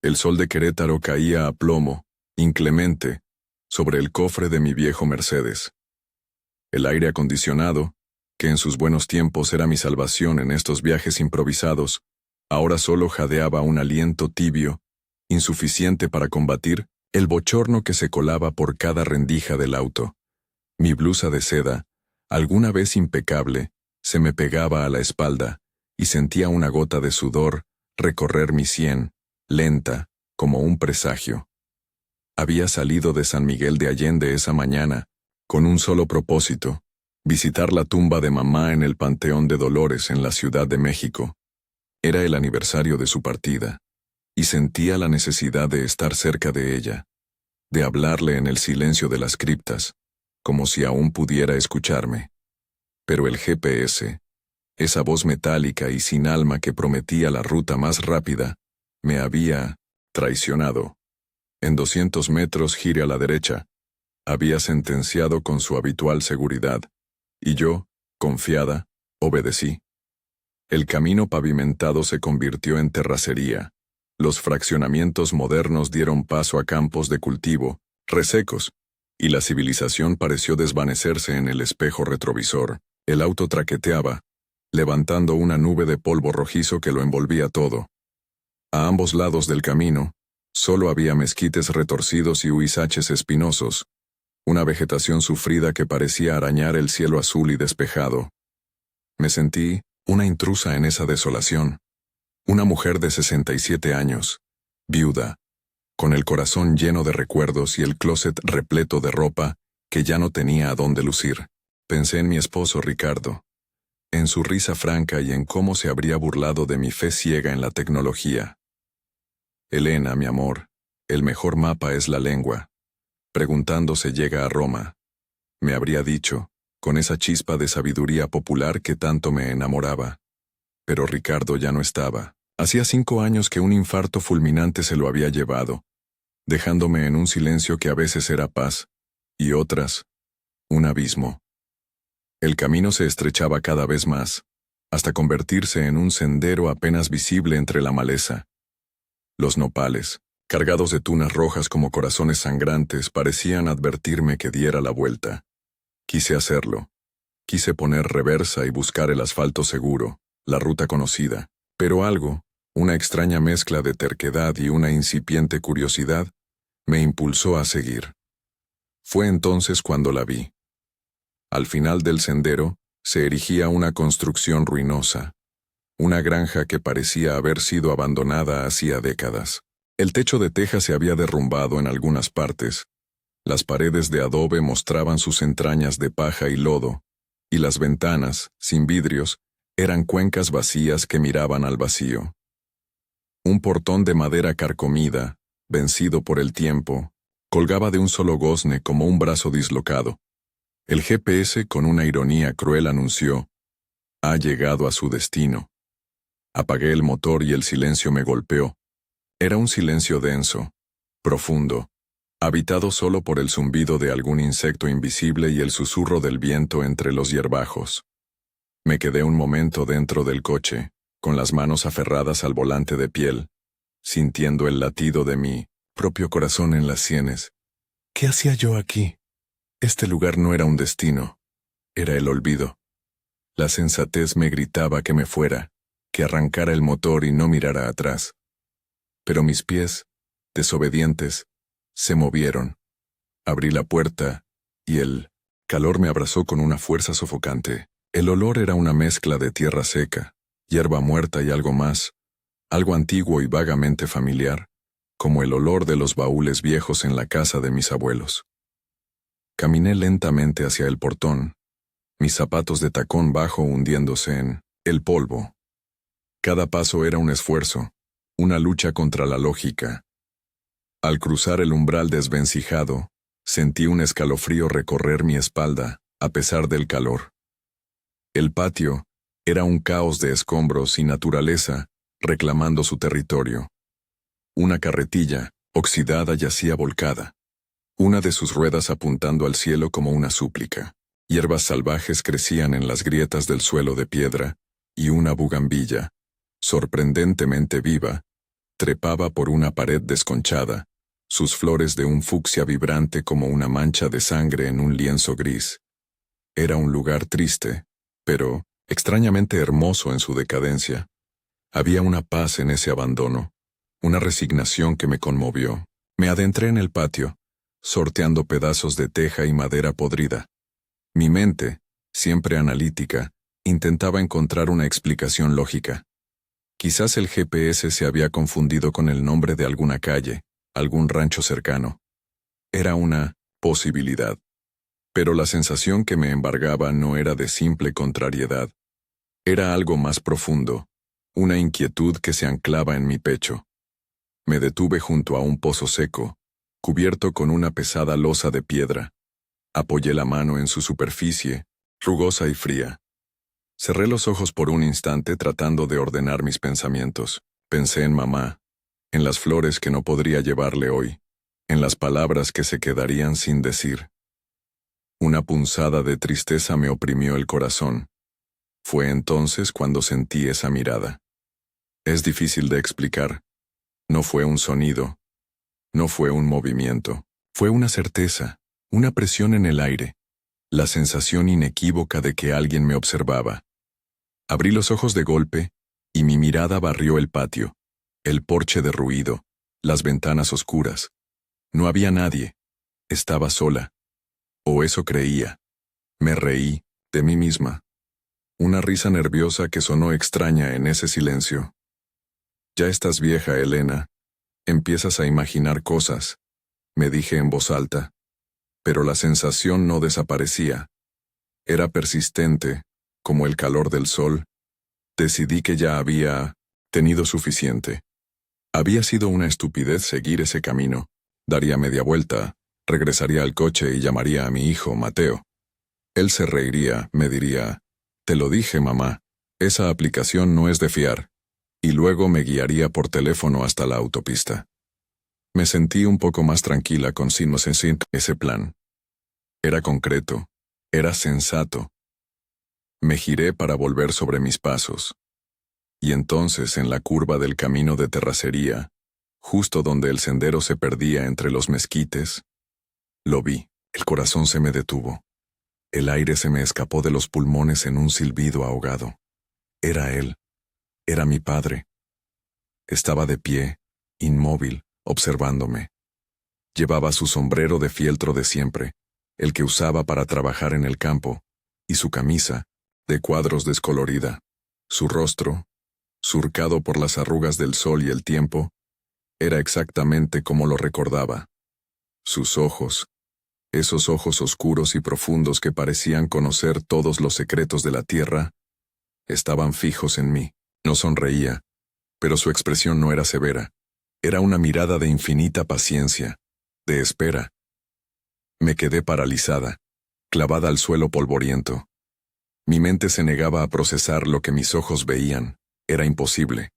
El sol de Querétaro caía a plomo, inclemente, sobre el cofre de mi viejo Mercedes. El aire acondicionado, que en sus buenos tiempos era mi salvación en estos viajes improvisados, ahora solo jadeaba un aliento tibio, insuficiente para combatir el bochorno que se colaba por cada rendija del auto. Mi blusa de seda, alguna vez impecable, se me pegaba a la espalda, y sentía una gota de sudor recorrer mi sien, lenta, como un presagio. Había salido de San Miguel de Allende esa mañana, con un solo propósito: visitar la tumba de mamá en el Panteón de Dolores en la Ciudad de México. Era el aniversario de su partida, y sentía la necesidad de estar cerca de ella, de hablarle en el silencio de las criptas, como si aún pudiera escucharme. Pero el GPS, esa voz metálica y sin alma que prometía la ruta más rápida, me había traicionado. En 200 metros gire a la derecha, había sentenciado con su habitual seguridad, y yo, confiada, obedecí. El camino pavimentado se convirtió en terracería. Los fraccionamientos modernos dieron paso a campos de cultivo, resecos, y la civilización pareció desvanecerse en el espejo retrovisor. El auto traqueteaba, levantando una nube de polvo rojizo que lo envolvía todo. A ambos lados del camino, solo había mezquites retorcidos y huizaches espinosos, una vegetación sufrida que parecía arañar el cielo azul y despejado. Me sentí una intrusa en esa desolación, una mujer de 67 años, viuda, con el corazón lleno de recuerdos y el closet repleto de ropa que ya no tenía a dónde lucir. Pensé en mi esposo Ricardo, en su risa franca y en cómo se habría burlado de mi fe ciega en la tecnología. Elena, mi amor, el mejor mapa es la lengua. Preguntando se llega a Roma, me habría dicho, con esa chispa de sabiduría popular que tanto me enamoraba. Pero Ricardo ya no estaba. Hacía 5 años que un infarto fulminante se lo había llevado, dejándome en un silencio que a veces era paz, y otras, un abismo. El camino se estrechaba cada vez más, hasta convertirse en un sendero apenas visible entre la maleza. Los nopales, cargados de tunas rojas como corazones sangrantes, parecían advertirme que diera la vuelta. Quise hacerlo. Quise poner reversa y buscar el asfalto seguro, la ruta conocida, pero algo, una extraña mezcla de terquedad y una incipiente curiosidad, me impulsó a seguir. Fue entonces cuando la vi. Al final del sendero se erigía una construcción ruinosa, una granja que parecía haber sido abandonada hacía décadas. El techo de teja se había derrumbado en algunas partes, las paredes de adobe mostraban sus entrañas de paja y lodo, y las ventanas, sin vidrios, eran cuencas vacías que miraban al vacío. Un portón de madera carcomida, vencido por el tiempo, colgaba de un solo gozne como un brazo dislocado. El GPS, con una ironía cruel, anunció: «Ha llegado a su destino». Apagué el motor y el silencio me golpeó. Era un silencio denso, profundo, habitado solo por el zumbido de algún insecto invisible y el susurro del viento entre los hierbajos. Me quedé un momento dentro del coche, con las manos aferradas al volante de piel, sintiendo el latido de mi propio corazón en las sienes. ¿Qué hacía yo aquí? Este lugar no era un destino, era el olvido. La sensatez me gritaba que me fuera, que arrancara el motor y no mirara atrás. Pero mis pies, desobedientes, se movieron. Abrí la puerta, y el calor me abrazó con una fuerza sofocante. El olor era una mezcla de tierra seca, hierba muerta y algo más, algo antiguo y vagamente familiar, como el olor de los baúles viejos en la casa de mis abuelos. Caminé lentamente hacia el portón, mis zapatos de tacón bajo hundiéndose en el polvo. Cada paso era un esfuerzo, una lucha contra la lógica. Al cruzar el umbral desvencijado, sentí un escalofrío recorrer mi espalda, a pesar del calor. El patio era un caos de escombros y naturaleza, reclamando su territorio. Una carretilla, oxidada, yacía volcada, una de sus ruedas apuntando al cielo como una súplica. Hierbas salvajes crecían en las grietas del suelo de piedra, y una bugambilla, sorprendentemente viva, Trepaba por una pared desconchada, sus flores de un fucsia vibrante como una mancha de sangre en un lienzo gris. Era un lugar triste, pero extrañamente hermoso en su decadencia. Había una paz en ese abandono, una resignación que me conmovió. Me adentré en el patio, sorteando pedazos de teja y madera podrida. Mi mente, siempre analítica, intentaba encontrar una explicación lógica. Quizás el GPS se había confundido con el nombre de alguna calle, algún rancho cercano. Era una posibilidad. Pero la sensación que me embargaba no era de simple contrariedad. Era algo más profundo, una inquietud que se anclaba en mi pecho. Me detuve junto a un pozo seco, cubierto con una pesada losa de piedra. Apoyé la mano en su superficie, rugosa y fría. Cerré los ojos por un instante tratando de ordenar mis pensamientos. Pensé en mamá, en las flores que no podría llevarle hoy, en las palabras que se quedarían sin decir. Una punzada de tristeza me oprimió el corazón. Fue entonces cuando sentí esa mirada. Es difícil de explicar. No fue un sonido, no fue un movimiento, fue una certeza, una presión en el aire, la sensación inequívoca de que alguien me observaba. Abrí los ojos de golpe, y mi mirada barrió el patio, el porche derruido, las ventanas oscuras. No había nadie. Estaba sola. O eso creía. Me reí, de mí misma. Una risa nerviosa que sonó extraña en ese silencio. Ya estás vieja, Elena. Empiezas a imaginar cosas, me dije en voz alta. Pero la sensación no desaparecía. Era persistente, como el calor del sol. Decidí que ya había tenido suficiente. Había sido una estupidez seguir ese camino. Daría media vuelta, regresaría al coche y llamaría a mi hijo, Mateo. Él se reiría, me diría, «Te lo dije, mamá, esa aplicación no es de fiar», y luego me guiaría por teléfono hasta la autopista. Me sentí un poco más tranquila con ese plan. Era concreto, era sensato. Me giré para volver sobre mis pasos. Y entonces, en la curva del camino de terracería, justo donde el sendero se perdía entre los mezquites, lo vi. El corazón se me detuvo. El aire se me escapó de los pulmones en un silbido ahogado. Era él. Era mi padre. Estaba de pie, inmóvil, observándome. Llevaba su sombrero de fieltro de siempre, el que usaba para trabajar en el campo, y su camisa, de cuadros descolorida. Su rostro, surcado por las arrugas del sol y el tiempo, era exactamente como lo recordaba. Sus ojos, esos ojos oscuros y profundos que parecían conocer todos los secretos de la tierra, estaban fijos en mí. No sonreía, pero su expresión no era severa. Era una mirada de infinita paciencia, de espera. Me quedé paralizada, clavada al suelo polvoriento. Mi mente se negaba a procesar lo que mis ojos veían. Era imposible.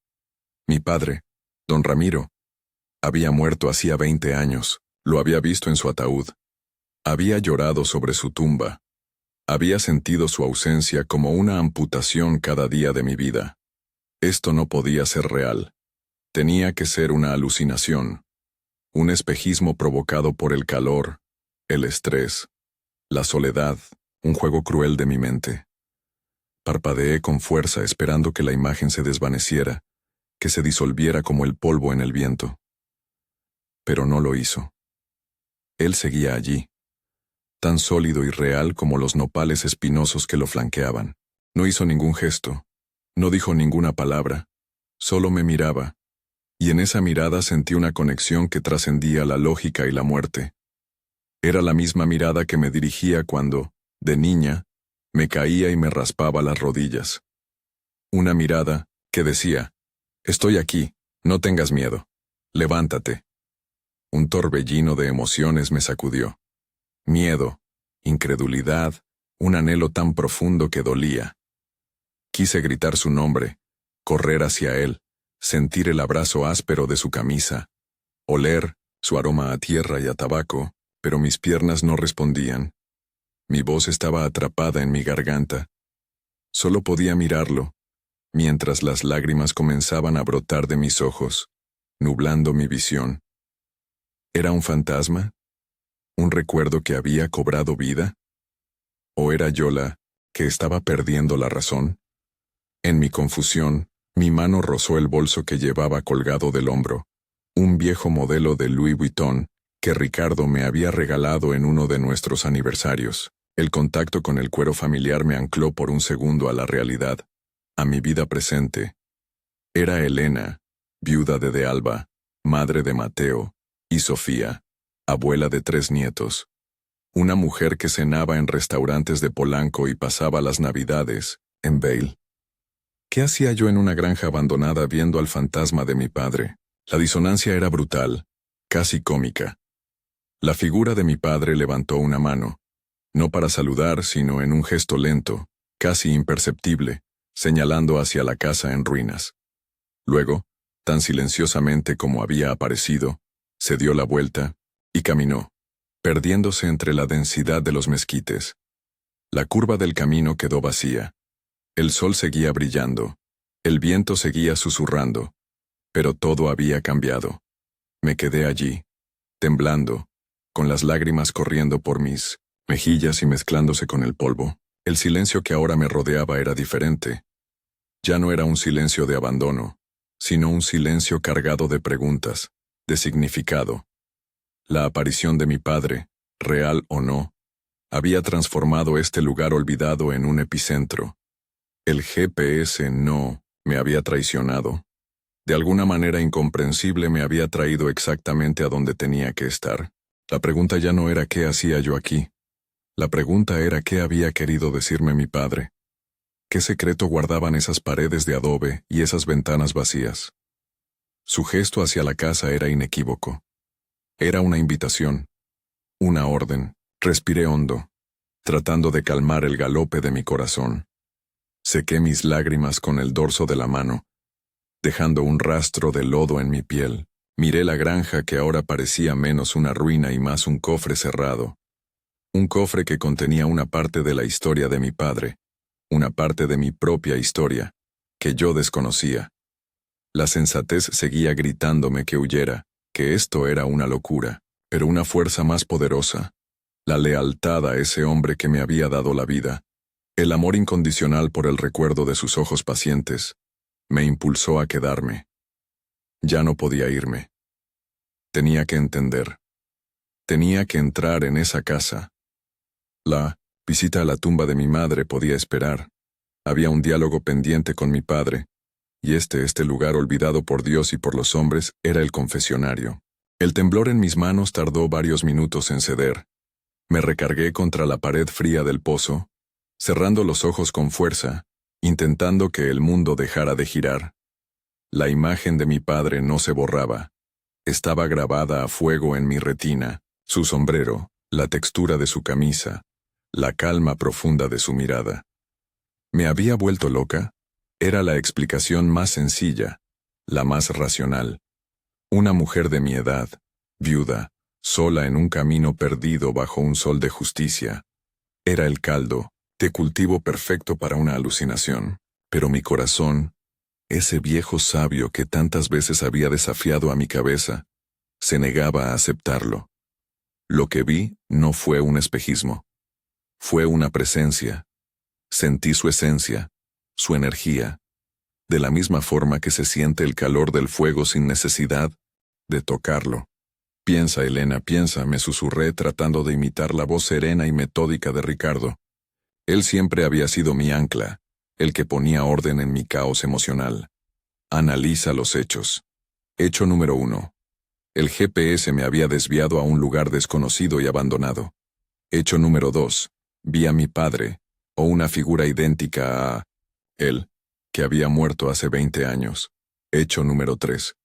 Mi padre, don Ramiro, había muerto hacía 20 años. Lo había visto en su ataúd. Había llorado sobre su tumba. Había sentido su ausencia como una amputación cada día de mi vida. Esto no podía ser real. Tenía que ser una alucinación. Un espejismo provocado por el calor, el estrés, la soledad, un juego cruel de mi mente. Parpadeé con fuerza esperando que la imagen se desvaneciera, que se disolviera como el polvo en el viento. Pero no lo hizo. Él seguía allí, tan sólido y real como los nopales espinosos que lo flanqueaban. No hizo ningún gesto, no dijo ninguna palabra, solo me miraba, y en esa mirada sentí una conexión que trascendía la lógica y la muerte. Era la misma mirada que me dirigía cuando, de niña, me caía y me raspaba las rodillas. Una mirada que decía, «Estoy aquí, no tengas miedo, levántate». Un torbellino de emociones me sacudió. Miedo, incredulidad, un anhelo tan profundo que dolía. Quise gritar su nombre, correr hacia él, sentir el abrazo áspero de su camisa, oler su aroma a tierra y a tabaco, pero mis piernas no respondían. Mi voz estaba atrapada en mi garganta. Solo podía mirarlo, mientras las lágrimas comenzaban a brotar de mis ojos. nublando mi visión. ¿Era un fantasma? ¿Un recuerdo que había cobrado vida? ¿O era yo la que estaba perdiendo la razón? En mi confusión, mi mano rozó el bolso que llevaba colgado del hombro, un viejo modelo de Louis Vuitton que Ricardo me había regalado en uno de nuestros aniversarios. El contacto con el cuero familiar me ancló por un segundo a la realidad, a mi vida presente. Era Elena, viuda de Alba, madre de Mateo, y Sofía, abuela de 3 nietos. Una mujer que cenaba en restaurantes de Polanco y pasaba las Navidades en Vail. ¿Qué hacía yo en una granja abandonada viendo al fantasma de mi padre? La disonancia era brutal, casi cómica. La figura de mi padre levantó una mano, no para saludar, sino en un gesto lento, casi imperceptible, señalando hacia la casa en ruinas. Luego, tan silenciosamente como había aparecido, se dio la vuelta y caminó, perdiéndose entre la densidad de los mezquites. La curva del camino quedó vacía. El sol seguía brillando, el viento seguía susurrando, pero todo había cambiado. Me quedé allí, temblando, con las lágrimas corriendo por mis mejillas y mezclándose con el polvo. El silencio que ahora me rodeaba era diferente. Ya no era un silencio de abandono, sino un silencio cargado de preguntas, de significado. La aparición de mi padre, real o no, había transformado este lugar olvidado en un epicentro. El GPS no me había traicionado. De alguna manera incomprensible me había traído exactamente a donde tenía que estar. La pregunta ya no era qué hacía yo aquí. La pregunta era qué había querido decirme mi padre. ¿Qué secreto guardaban esas paredes de adobe y esas ventanas vacías? Su gesto hacia la casa era inequívoco. Era una invitación, una orden. Respiré hondo, tratando de calmar el galope de mi corazón. Sequé mis lágrimas con el dorso de la mano, dejando un rastro de lodo en mi piel. Miré la granja que ahora parecía menos una ruina y más un cofre cerrado. Un cofre que contenía una parte de la historia de mi padre, una parte de mi propia historia, que yo desconocía. La sensatez seguía gritándome que huyera, que esto era una locura, pero una fuerza más poderosa, la lealtad a ese hombre que me había dado la vida, el amor incondicional por el recuerdo de sus ojos pacientes, me impulsó a quedarme. Ya no podía irme. Tenía que entender. Tenía que entrar en esa casa. La visita a la tumba de mi madre podía esperar. Había un diálogo pendiente con mi padre, y este lugar olvidado por Dios y por los hombres era el confesionario. El temblor en mis manos tardó varios minutos en ceder. Me recargué contra la pared fría del pozo, cerrando los ojos con fuerza, intentando que el mundo dejara de girar. La imagen de mi padre no se borraba. Estaba grabada a fuego en mi retina, su sombrero, la textura de su camisa, la calma profunda de su mirada. ¿Me había vuelto loca? Era la explicación más sencilla, la más racional. Una mujer de mi edad, viuda, sola en un camino perdido bajo un sol de justicia. Era el caldo, de cultivo perfecto para una alucinación. Pero mi corazón, ese viejo sabio que tantas veces había desafiado a mi cabeza, se negaba a aceptarlo. Lo que vi no fue un espejismo. Fue una presencia. Sentí su esencia, su energía, de la misma forma que se siente el calor del fuego sin necesidad de tocarlo. Piensa, Elena, piensa, me susurré tratando de imitar la voz serena y metódica de Ricardo. Él siempre había sido mi ancla, el que ponía orden en mi caos emocional. Analiza los hechos. Hecho número 1. El GPS me había desviado a un lugar desconocido y abandonado. Hecho número 2. Vi a mi padre, o una figura idéntica a él, que había muerto hace 20 años. Hecho número 3.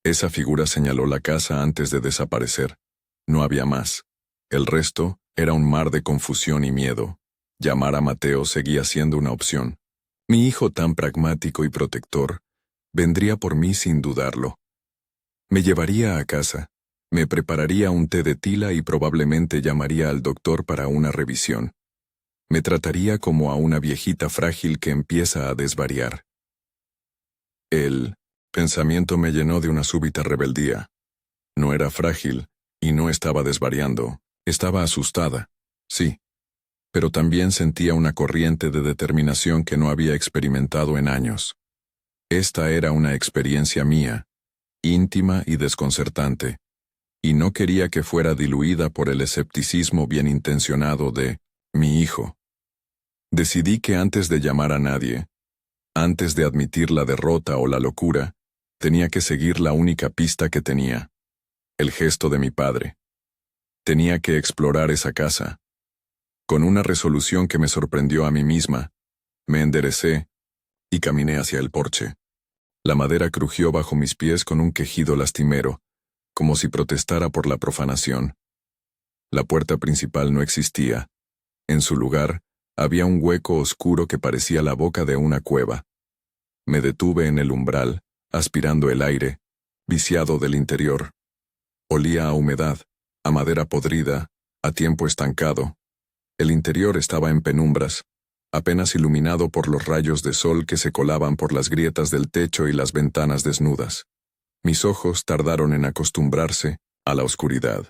Esa figura señaló la casa antes de desaparecer. No había más. El resto era un mar de confusión y miedo. Llamar a Mateo seguía siendo una opción. Mi hijo tan pragmático y protector vendría por mí sin dudarlo. Me llevaría a casa, me prepararía un té de tila y probablemente llamaría al doctor para una revisión. Me trataría como a una viejita frágil que empieza a desvariar. Él pensamiento me llenó de una súbita rebeldía. No era frágil, y no estaba desvariando. Estaba asustada, sí, pero también sentía una corriente de determinación que no había experimentado en años. Esta era una experiencia mía, íntima y desconcertante, y no quería que fuera diluida por el escepticismo bien intencionado de mi hijo. Decidí que antes de llamar a nadie, antes de admitir la derrota o la locura, tenía que seguir la única pista que tenía, el gesto de mi padre. Tenía que explorar esa casa. Con una resolución que me sorprendió a mí misma, me enderecé y caminé hacia el porche. La madera crujió bajo mis pies con un quejido lastimero, como si protestara por la profanación. La puerta principal no existía. En su lugar, había un hueco oscuro que parecía la boca de una cueva. Me detuve en el umbral, aspirando el aire, viciado del interior. Olía a humedad, a madera podrida, a tiempo estancado. El interior estaba en penumbras, apenas iluminado por los rayos de sol que se colaban por las grietas del techo y las ventanas desnudas. Mis ojos tardaron en acostumbrarse a la oscuridad.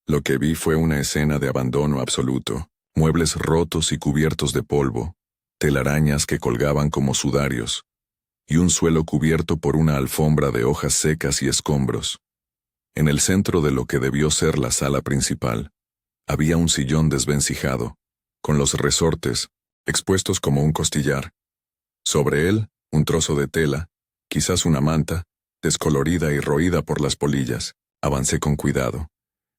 Lo que vi fue una escena de abandono absoluto, muebles rotos y cubiertos de polvo, telarañas que colgaban como sudarios, y un suelo cubierto por una alfombra de hojas secas y escombros. En el centro de lo que debió ser la sala principal, había un sillón desvencijado, con los resortes expuestos como un costillar. Sobre él, un trozo de tela, quizás una manta, descolorida y roída por las polillas. Avancé con cuidado,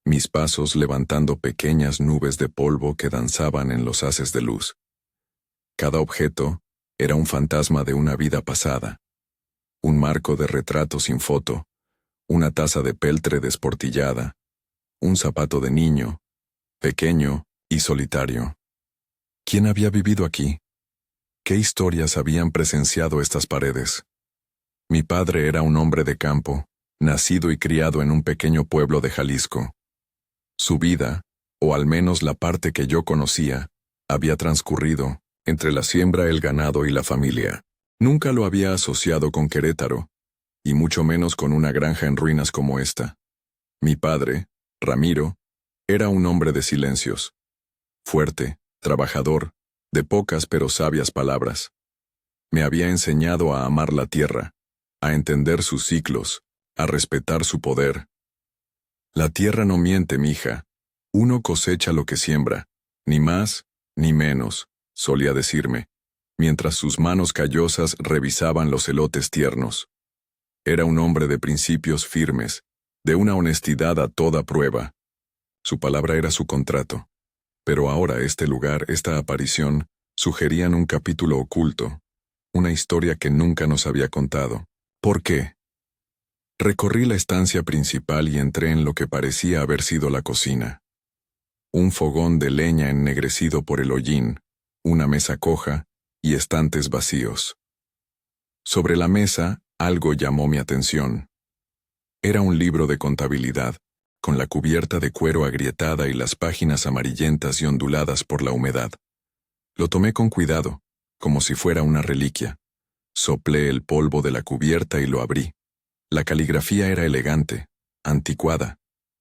mis pasos levantando pequeñas nubes de polvo que danzaban en los haces de luz. Cada objeto era un fantasma de una vida pasada. Un marco de retrato sin foto, una taza de peltre desportillada, un zapato de niño, pequeño y solitario. ¿Quién había vivido aquí? ¿Qué historias habían presenciado estas paredes? Mi padre era un hombre de campo, nacido y criado en un pequeño pueblo de Jalisco. Su vida, o al menos la parte que yo conocía, había transcurrido entre la siembra, el ganado y la familia. Nunca lo había asociado con Querétaro, y mucho menos con una granja en ruinas como esta. Mi padre, Ramiro, era un hombre de silencios. Fuerte, trabajador, de pocas pero sabias palabras. Me había enseñado a amar la tierra, a entender sus ciclos, a respetar su poder. La tierra no miente, mija. Uno cosecha lo que siembra, ni más, ni menos, solía decirme, mientras sus manos callosas revisaban los elotes tiernos. Era un hombre de principios firmes, de una honestidad a toda prueba. Su palabra era su contrato. Pero ahora este lugar, esta aparición, sugerían un capítulo oculto, una historia que nunca nos había contado. ¿Por qué? Recorrí la estancia principal y entré en lo que parecía haber sido la cocina. Un fogón de leña ennegrecido por el hollín, una mesa coja y estantes vacíos. Sobre la mesa, algo llamó mi atención. Era un libro de contabilidad, con la cubierta de cuero agrietada y las páginas amarillentas y onduladas por la humedad. Lo tomé con cuidado, como si fuera una reliquia. Soplé el polvo de la cubierta y lo abrí. La caligrafía era elegante, anticuada,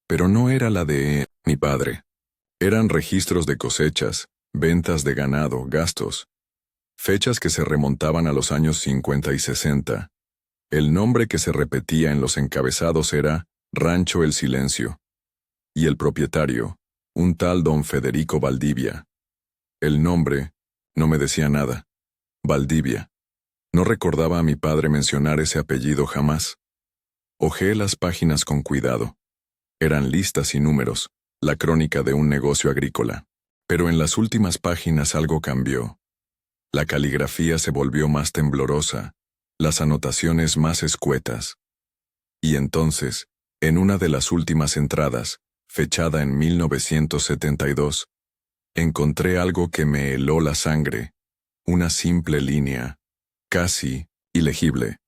pero no era la de mi padre. Eran registros de cosechas, ventas de ganado, gastos, fechas que se remontaban a los años 50 y 60. El nombre que se repetía en los encabezados era Rancho El Silencio. Y el propietario, un tal don Federico Valdivia. El nombre no me decía nada. Valdivia. No recordaba a mi padre mencionar ese apellido jamás. Hojeé las páginas con cuidado. Eran listas y números, la crónica de un negocio agrícola. Pero en las últimas páginas algo cambió. La caligrafía se volvió más temblorosa, las anotaciones más escuetas. Y entonces, en una de las últimas entradas, fechada en 1972, encontré algo que me heló la sangre, una simple línea, casi ilegible.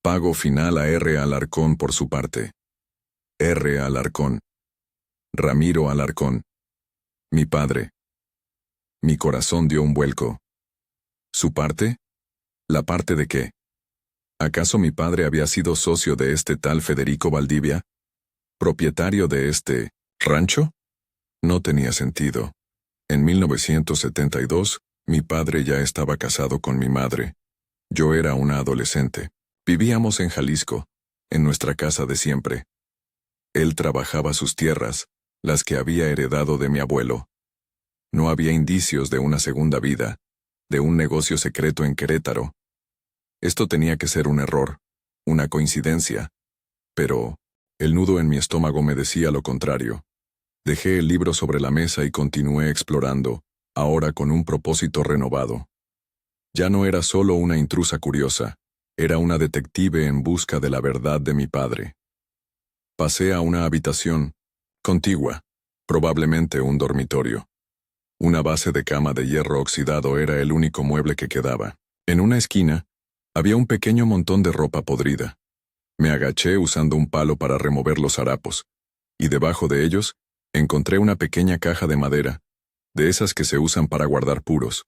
Pago final a R. Alarcón por su parte. R. Alarcón. Ramiro Alarcón. Mi padre. Mi corazón dio un vuelco. ¿Su parte? ¿La parte de qué? ¿Acaso mi padre había sido socio de este tal Federico Valdivia? ¿Propietario de este rancho? No tenía sentido. En 1972, mi padre ya estaba casado con mi madre. Yo era una adolescente. Vivíamos en Jalisco, en nuestra casa de siempre. Él trabajaba sus tierras, las que había heredado de mi abuelo. No había indicios de una segunda vida, de un negocio secreto en Querétaro. Esto tenía que ser un error, una coincidencia. Pero el nudo en mi estómago me decía lo contrario. Dejé el libro sobre la mesa y continué explorando, ahora con un propósito renovado. Ya no era solo una intrusa curiosa, era una detective en busca de la verdad de mi padre. Pasé a una habitación, contigua, probablemente un dormitorio. Una base de cama de hierro oxidado era el único mueble que quedaba. En una esquina, había un pequeño montón de ropa podrida. Me agaché usando un palo para remover los harapos, y debajo de ellos, encontré una pequeña caja de madera, de esas que se usan para guardar puros.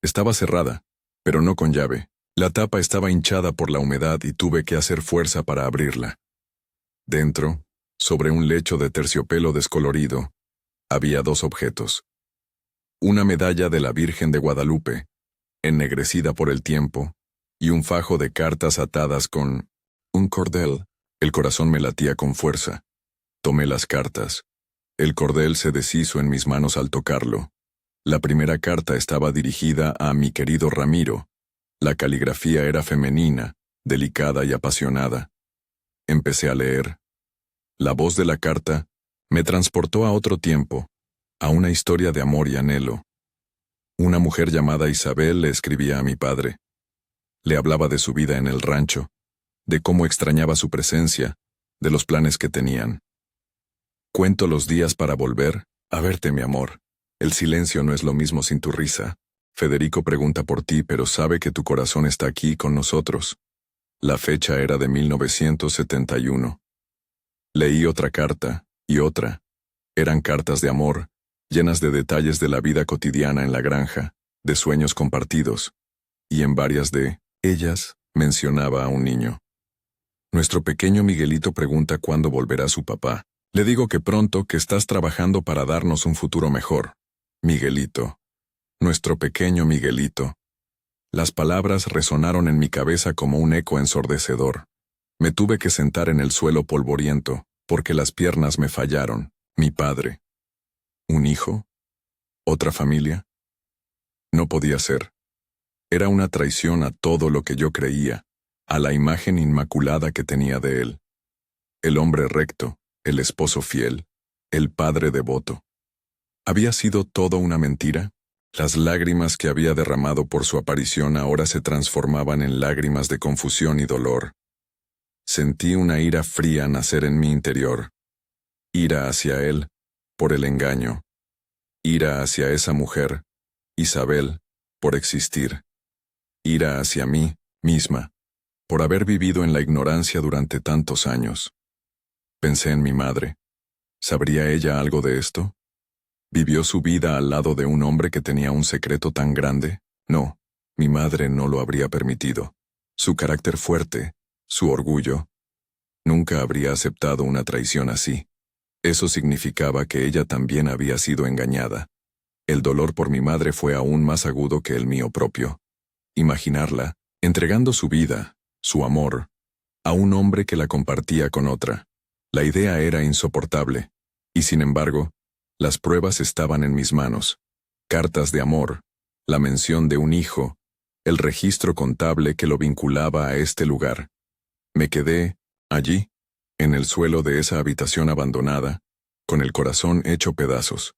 Estaba cerrada, pero no con llave. La tapa estaba hinchada por la humedad y tuve que hacer fuerza para abrirla. Dentro, sobre un lecho de terciopelo descolorido, había dos objetos. Una medalla de la Virgen de Guadalupe, ennegrecida por el tiempo, y un fajo de cartas atadas con un cordel. El corazón me latía con fuerza. Tomé las cartas. El cordel se deshizo en mis manos al tocarlo. La primera carta estaba dirigida a mi querido Ramiro. La caligrafía era femenina, delicada y apasionada. Empecé a leer. La voz de la carta me transportó a otro tiempo, a una historia de amor y anhelo. Una mujer llamada Isabel le escribía a mi padre. Le hablaba de su vida en el rancho, de cómo extrañaba su presencia, de los planes que tenían. Cuento los días para volver a verte, mi amor. El silencio no es lo mismo sin tu risa. Federico pregunta por ti, pero sabe que tu corazón está aquí con nosotros. La fecha era de 1971. Leí otra carta, y otra. Eran cartas de amor, llenas de detalles de la vida cotidiana en la granja, de sueños compartidos, y en varias de ellas mencionaba a un niño. Nuestro pequeño Miguelito pregunta cuándo volverá su papá. Le digo que pronto, que estás trabajando para darnos un futuro mejor. Miguelito. Nuestro pequeño Miguelito. Las palabras resonaron en mi cabeza como un eco ensordecedor. Me tuve que sentar en el suelo polvoriento, porque las piernas me fallaron. Mi padre. ¿Un hijo? ¿Otra familia? No podía ser. Era una traición a todo lo que yo creía, a la imagen inmaculada que tenía de él. El hombre recto, el esposo fiel, el padre devoto. ¿Había sido todo una mentira? Las lágrimas que había derramado por su aparición ahora se transformaban en lágrimas de confusión y dolor. Sentí una ira fría nacer en mi interior. Ira hacia él, por el engaño. Ira hacia esa mujer, Isabel, por existir. Ira hacia mí, misma, por haber vivido en la ignorancia durante tantos años. Pensé en mi madre. ¿Sabría ella algo de esto? ¿Vivió su vida al lado de un hombre que tenía un secreto tan grande? No, mi madre no lo habría permitido. Su carácter fuerte, su orgullo, nunca habría aceptado una traición así. Eso significaba que ella también había sido engañada. El dolor por mi madre fue aún más agudo que el mío propio. Imaginarla, entregando su vida, su amor, a un hombre que la compartía con otra. La idea era insoportable, y sin embargo, las pruebas estaban en mis manos. Cartas de amor, la mención de un hijo, el registro contable que lo vinculaba a este lugar. Me quedé, allí, en el suelo de esa habitación abandonada, con el corazón hecho pedazos.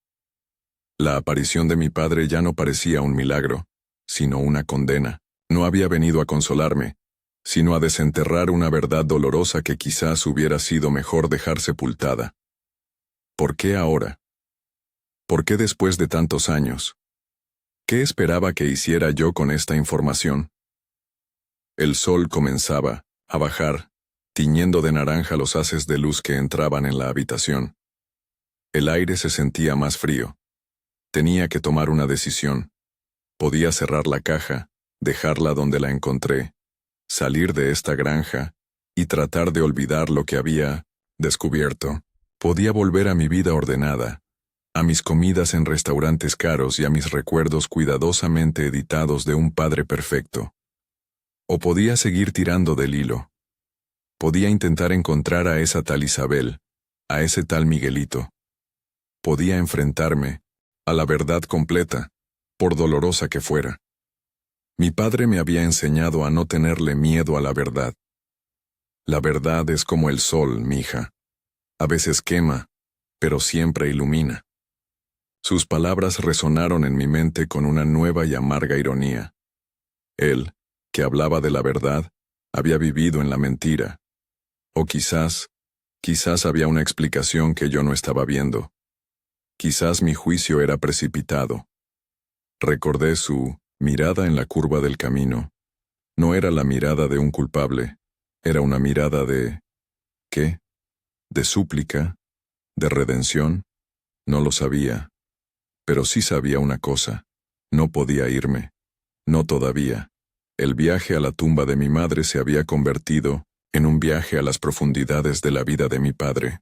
La aparición de mi padre ya no parecía un milagro, sino una condena. No había venido a consolarme, sino a desenterrar una verdad dolorosa que quizás hubiera sido mejor dejar sepultada. ¿Por qué ahora? ¿Por qué después de tantos años? ¿Qué esperaba que hiciera yo con esta información? El sol comenzaba a bajar, tiñendo de naranja los haces de luz que entraban en la habitación. El aire se sentía más frío. Tenía que tomar una decisión. Podía cerrar la caja, dejarla donde la encontré, salir de esta granja y tratar de olvidar lo que había descubierto. Podía volver a mi vida ordenada, a mis comidas en restaurantes caros y a mis recuerdos cuidadosamente editados de un padre perfecto. O podía seguir tirando del hilo. Podía intentar encontrar a esa tal Isabel, a ese tal Miguelito. Podía enfrentarme a la verdad completa, por dolorosa que fuera. Mi padre me había enseñado a no tenerle miedo a la verdad. La verdad es como el sol, mija. A veces quema, pero siempre ilumina. Sus palabras resonaron en mi mente con una nueva y amarga ironía. Él, que hablaba de la verdad, había vivido en la mentira. O quizás había una explicación que yo no estaba viendo. Quizás mi juicio era precipitado. Recordé su mirada en la curva del camino. No era la mirada de un culpable, era una mirada de... ¿qué? ¿De súplica? ¿De redención? No lo sabía. Pero sí sabía una cosa. No podía irme. No todavía. El viaje a la tumba de mi madre se había convertido en un viaje a las profundidades de la vida de mi padre.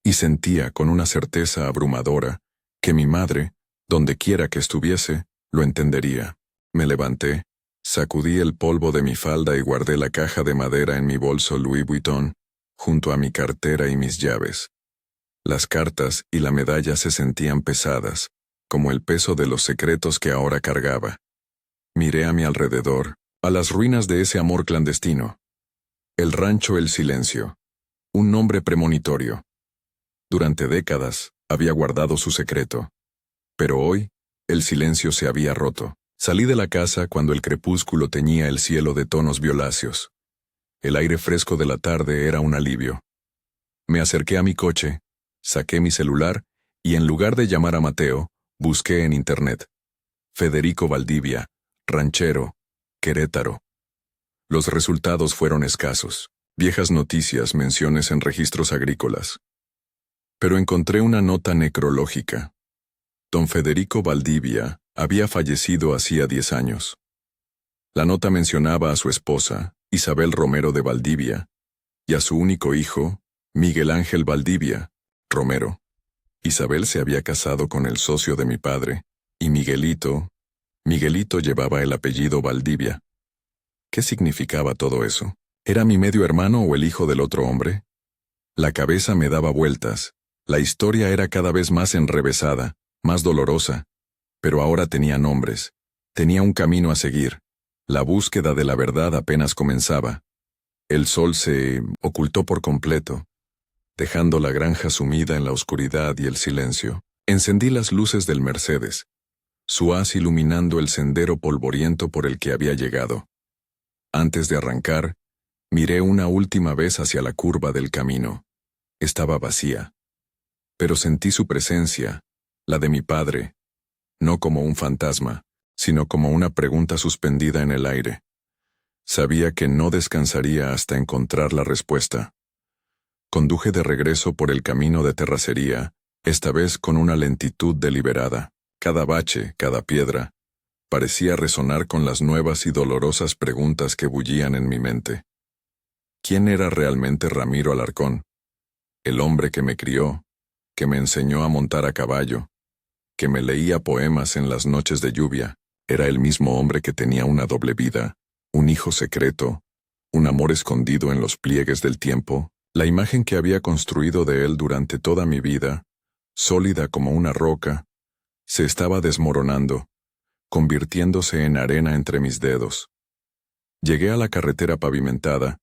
Y sentía con una certeza abrumadora que mi madre, donde quiera que estuviese, lo entendería. Me levanté, sacudí el polvo de mi falda y guardé la caja de madera en mi bolso Louis Vuitton, junto a mi cartera y mis llaves. Las cartas y la medalla se sentían pesadas, como el peso de los secretos que ahora cargaba. Miré a mi alrededor, a las ruinas de ese amor clandestino. El rancho El Silencio. Un nombre premonitorio. Durante décadas, había guardado su secreto. Pero hoy, el silencio se había roto. Salí de la casa cuando el crepúsculo teñía el cielo de tonos violáceos. El aire fresco de la tarde era un alivio. Me acerqué a mi coche, saqué mi celular y en lugar de llamar a Mateo, busqué en internet. Federico Valdivia, ranchero, Querétaro. Los resultados fueron escasos. Viejas noticias, menciones en registros agrícolas. Pero encontré una nota necrológica. Don Federico Valdivia había fallecido hacía 10 años. La nota mencionaba a su esposa, Isabel Romero de Valdivia, y a su único hijo, Miguel Ángel Valdivia, Romero. Isabel se había casado con el socio de mi padre, y Miguelito llevaba el apellido Valdivia. ¿Qué significaba todo eso? ¿Era mi medio hermano o el hijo del otro hombre? La cabeza me daba vueltas. La historia era cada vez más enrevesada, más dolorosa. Pero ahora tenía nombres. Tenía un camino a seguir. La búsqueda de la verdad apenas comenzaba. El sol se ocultó por completo, dejando la granja sumida en la oscuridad y el silencio. Encendí las luces del Mercedes, su haz iluminando el sendero polvoriento por el que había llegado. Antes de arrancar, miré una última vez hacia la curva del camino. Estaba vacía. Pero sentí su presencia, la de mi padre, no como un fantasma, sino como una pregunta suspendida en el aire. Sabía que no descansaría hasta encontrar la respuesta. Conduje de regreso por el camino de terracería, esta vez con una lentitud deliberada. Cada bache, cada piedra, parecía resonar con las nuevas y dolorosas preguntas que bullían en mi mente. ¿Quién era realmente Ramiro Alarcón? El hombre que me crió, que me enseñó a montar a caballo, que me leía poemas en las noches de lluvia, era el mismo hombre que tenía una doble vida, un hijo secreto, un amor escondido en los pliegues del tiempo. La imagen que había construido de él durante toda mi vida, sólida como una roca, se estaba desmoronando, convirtiéndose en arena entre mis dedos. Llegué a la carretera pavimentada,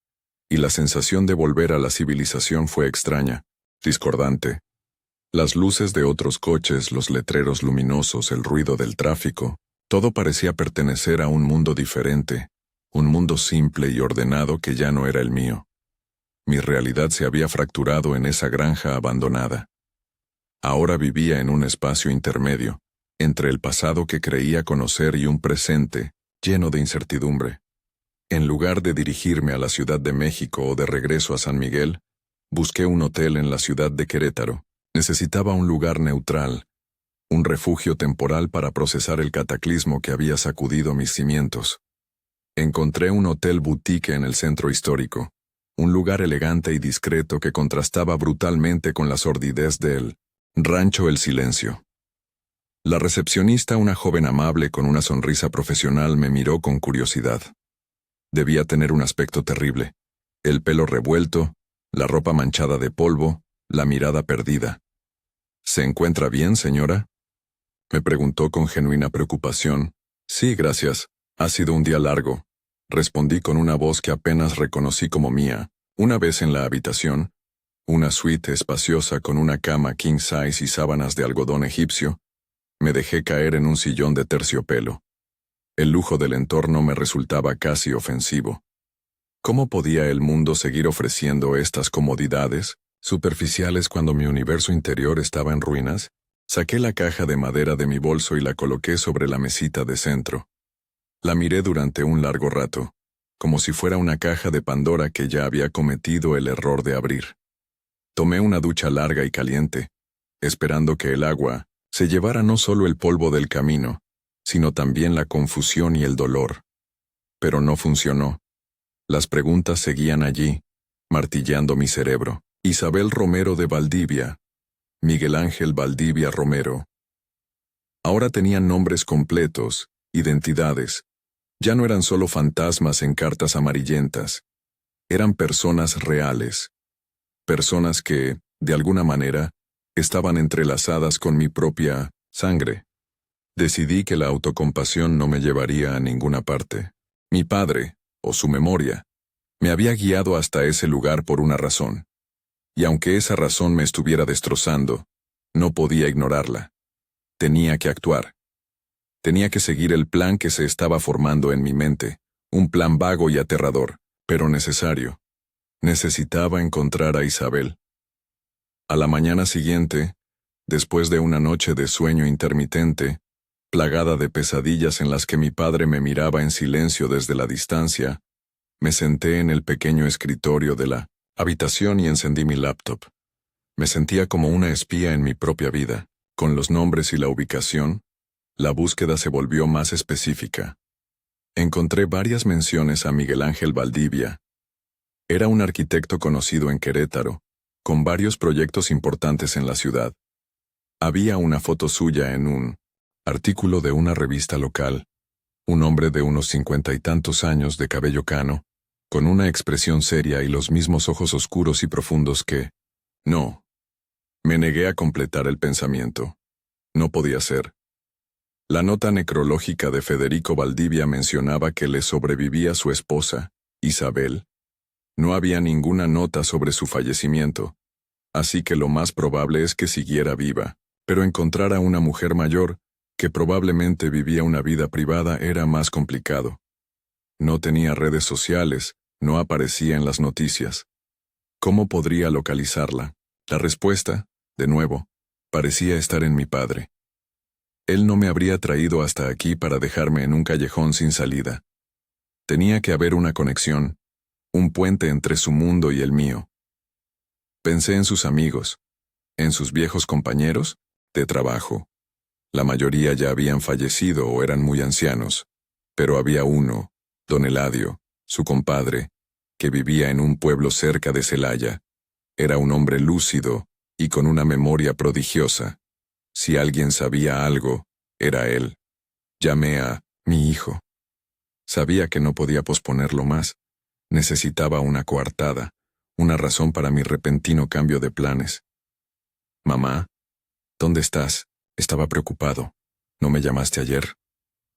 y la sensación de volver a la civilización fue extraña, discordante. Las luces de otros coches, los letreros luminosos, el ruido del tráfico, todo parecía pertenecer a un mundo diferente, un mundo simple y ordenado que ya no era el mío. Mi realidad se había fracturado en esa granja abandonada. Ahora vivía en un espacio intermedio, entre el pasado que creía conocer y un presente, lleno de incertidumbre. En lugar de dirigirme a la Ciudad de México o de regreso a San Miguel, busqué un hotel en la ciudad de Querétaro. Necesitaba un lugar neutral, un refugio temporal para procesar el cataclismo que había sacudido mis cimientos. Encontré un hotel boutique en el centro histórico, un lugar elegante y discreto que contrastaba brutalmente con la sordidez del Rancho El Silencio. La recepcionista, una joven amable con una sonrisa profesional, me miró con curiosidad. Debía tener un aspecto terrible, el pelo revuelto, la ropa manchada de polvo, la mirada perdida. ¿Se encuentra bien, señora?, me preguntó con genuina preocupación. Sí, gracias. Ha sido un día largo, respondí con una voz que apenas reconocí como mía. Una vez en la habitación, una suite espaciosa con una cama king size y sábanas de algodón egipcio, me dejé caer en un sillón de terciopelo. El lujo del entorno me resultaba casi ofensivo. ¿Cómo podía el mundo seguir ofreciendo estas comodidades superficiales cuando mi universo interior estaba en ruinas? Saqué la caja de madera de mi bolso y la coloqué sobre la mesita de centro. La miré durante un largo rato, como si fuera una caja de Pandora que ya había cometido el error de abrir. Tomé una ducha larga y caliente, esperando que el agua se llevara no solo el polvo del camino, sino también la confusión y el dolor. Pero no funcionó. Las preguntas seguían allí, martillando mi cerebro. Isabel Romero de Valdivia, Miguel Ángel Valdivia Romero. Ahora tenían nombres completos, identidades. Ya no eran solo fantasmas en cartas amarillentas. Eran personas reales. Personas que, de alguna manera, estaban entrelazadas con mi propia sangre. Decidí que la autocompasión no me llevaría a ninguna parte. Mi padre, o su memoria, me había guiado hasta ese lugar por una razón. Y aunque esa razón me estuviera destrozando, no podía ignorarla. Tenía que actuar. Tenía que seguir el plan que se estaba formando en mi mente, un plan vago y aterrador, pero necesario. Necesitaba encontrar a Isabel. A la mañana siguiente, después de una noche de sueño intermitente, plagada de pesadillas en las que mi padre me miraba en silencio desde la distancia, me senté en el pequeño escritorio de la habitación y encendí mi laptop. Me sentía como una espía en mi propia vida. Con los nombres y la ubicación, la búsqueda se volvió más específica. Encontré varias menciones a Miguel Ángel Valdivia. Era un arquitecto conocido en Querétaro, con varios proyectos importantes en la ciudad. Había una foto suya en un artículo de una revista local. Un hombre de unos 50 y tantos años, de cabello cano, con una expresión seria y los mismos ojos oscuros y profundos que... No. Me negué a completar el pensamiento. No podía ser. La nota necrológica de Federico Valdivia mencionaba que le sobrevivía su esposa, Isabel. No había ninguna nota sobre su fallecimiento, así que lo más probable es que siguiera viva, pero encontrar a una mujer mayor, que probablemente vivía una vida privada, era más complicado. No tenía redes sociales, no aparecía en las noticias. ¿Cómo podría localizarla? La respuesta, de nuevo, parecía estar en mi padre. Él no me habría traído hasta aquí para dejarme en un callejón sin salida. Tenía que haber una conexión, un puente entre su mundo y el mío. Pensé en sus amigos, en sus viejos compañeros de trabajo. La mayoría ya habían fallecido o eran muy ancianos, pero había uno, don Eladio, su compadre, que vivía en un pueblo cerca de Celaya. Era un hombre lúcido y con una memoria prodigiosa. Si alguien sabía algo, era él. Llamé a mi hijo. Sabía que no podía posponerlo más. Necesitaba una coartada, una razón para mi repentino cambio de planes. «Mamá, ¿dónde estás?» Estaba preocupado. «¿No me llamaste ayer?»,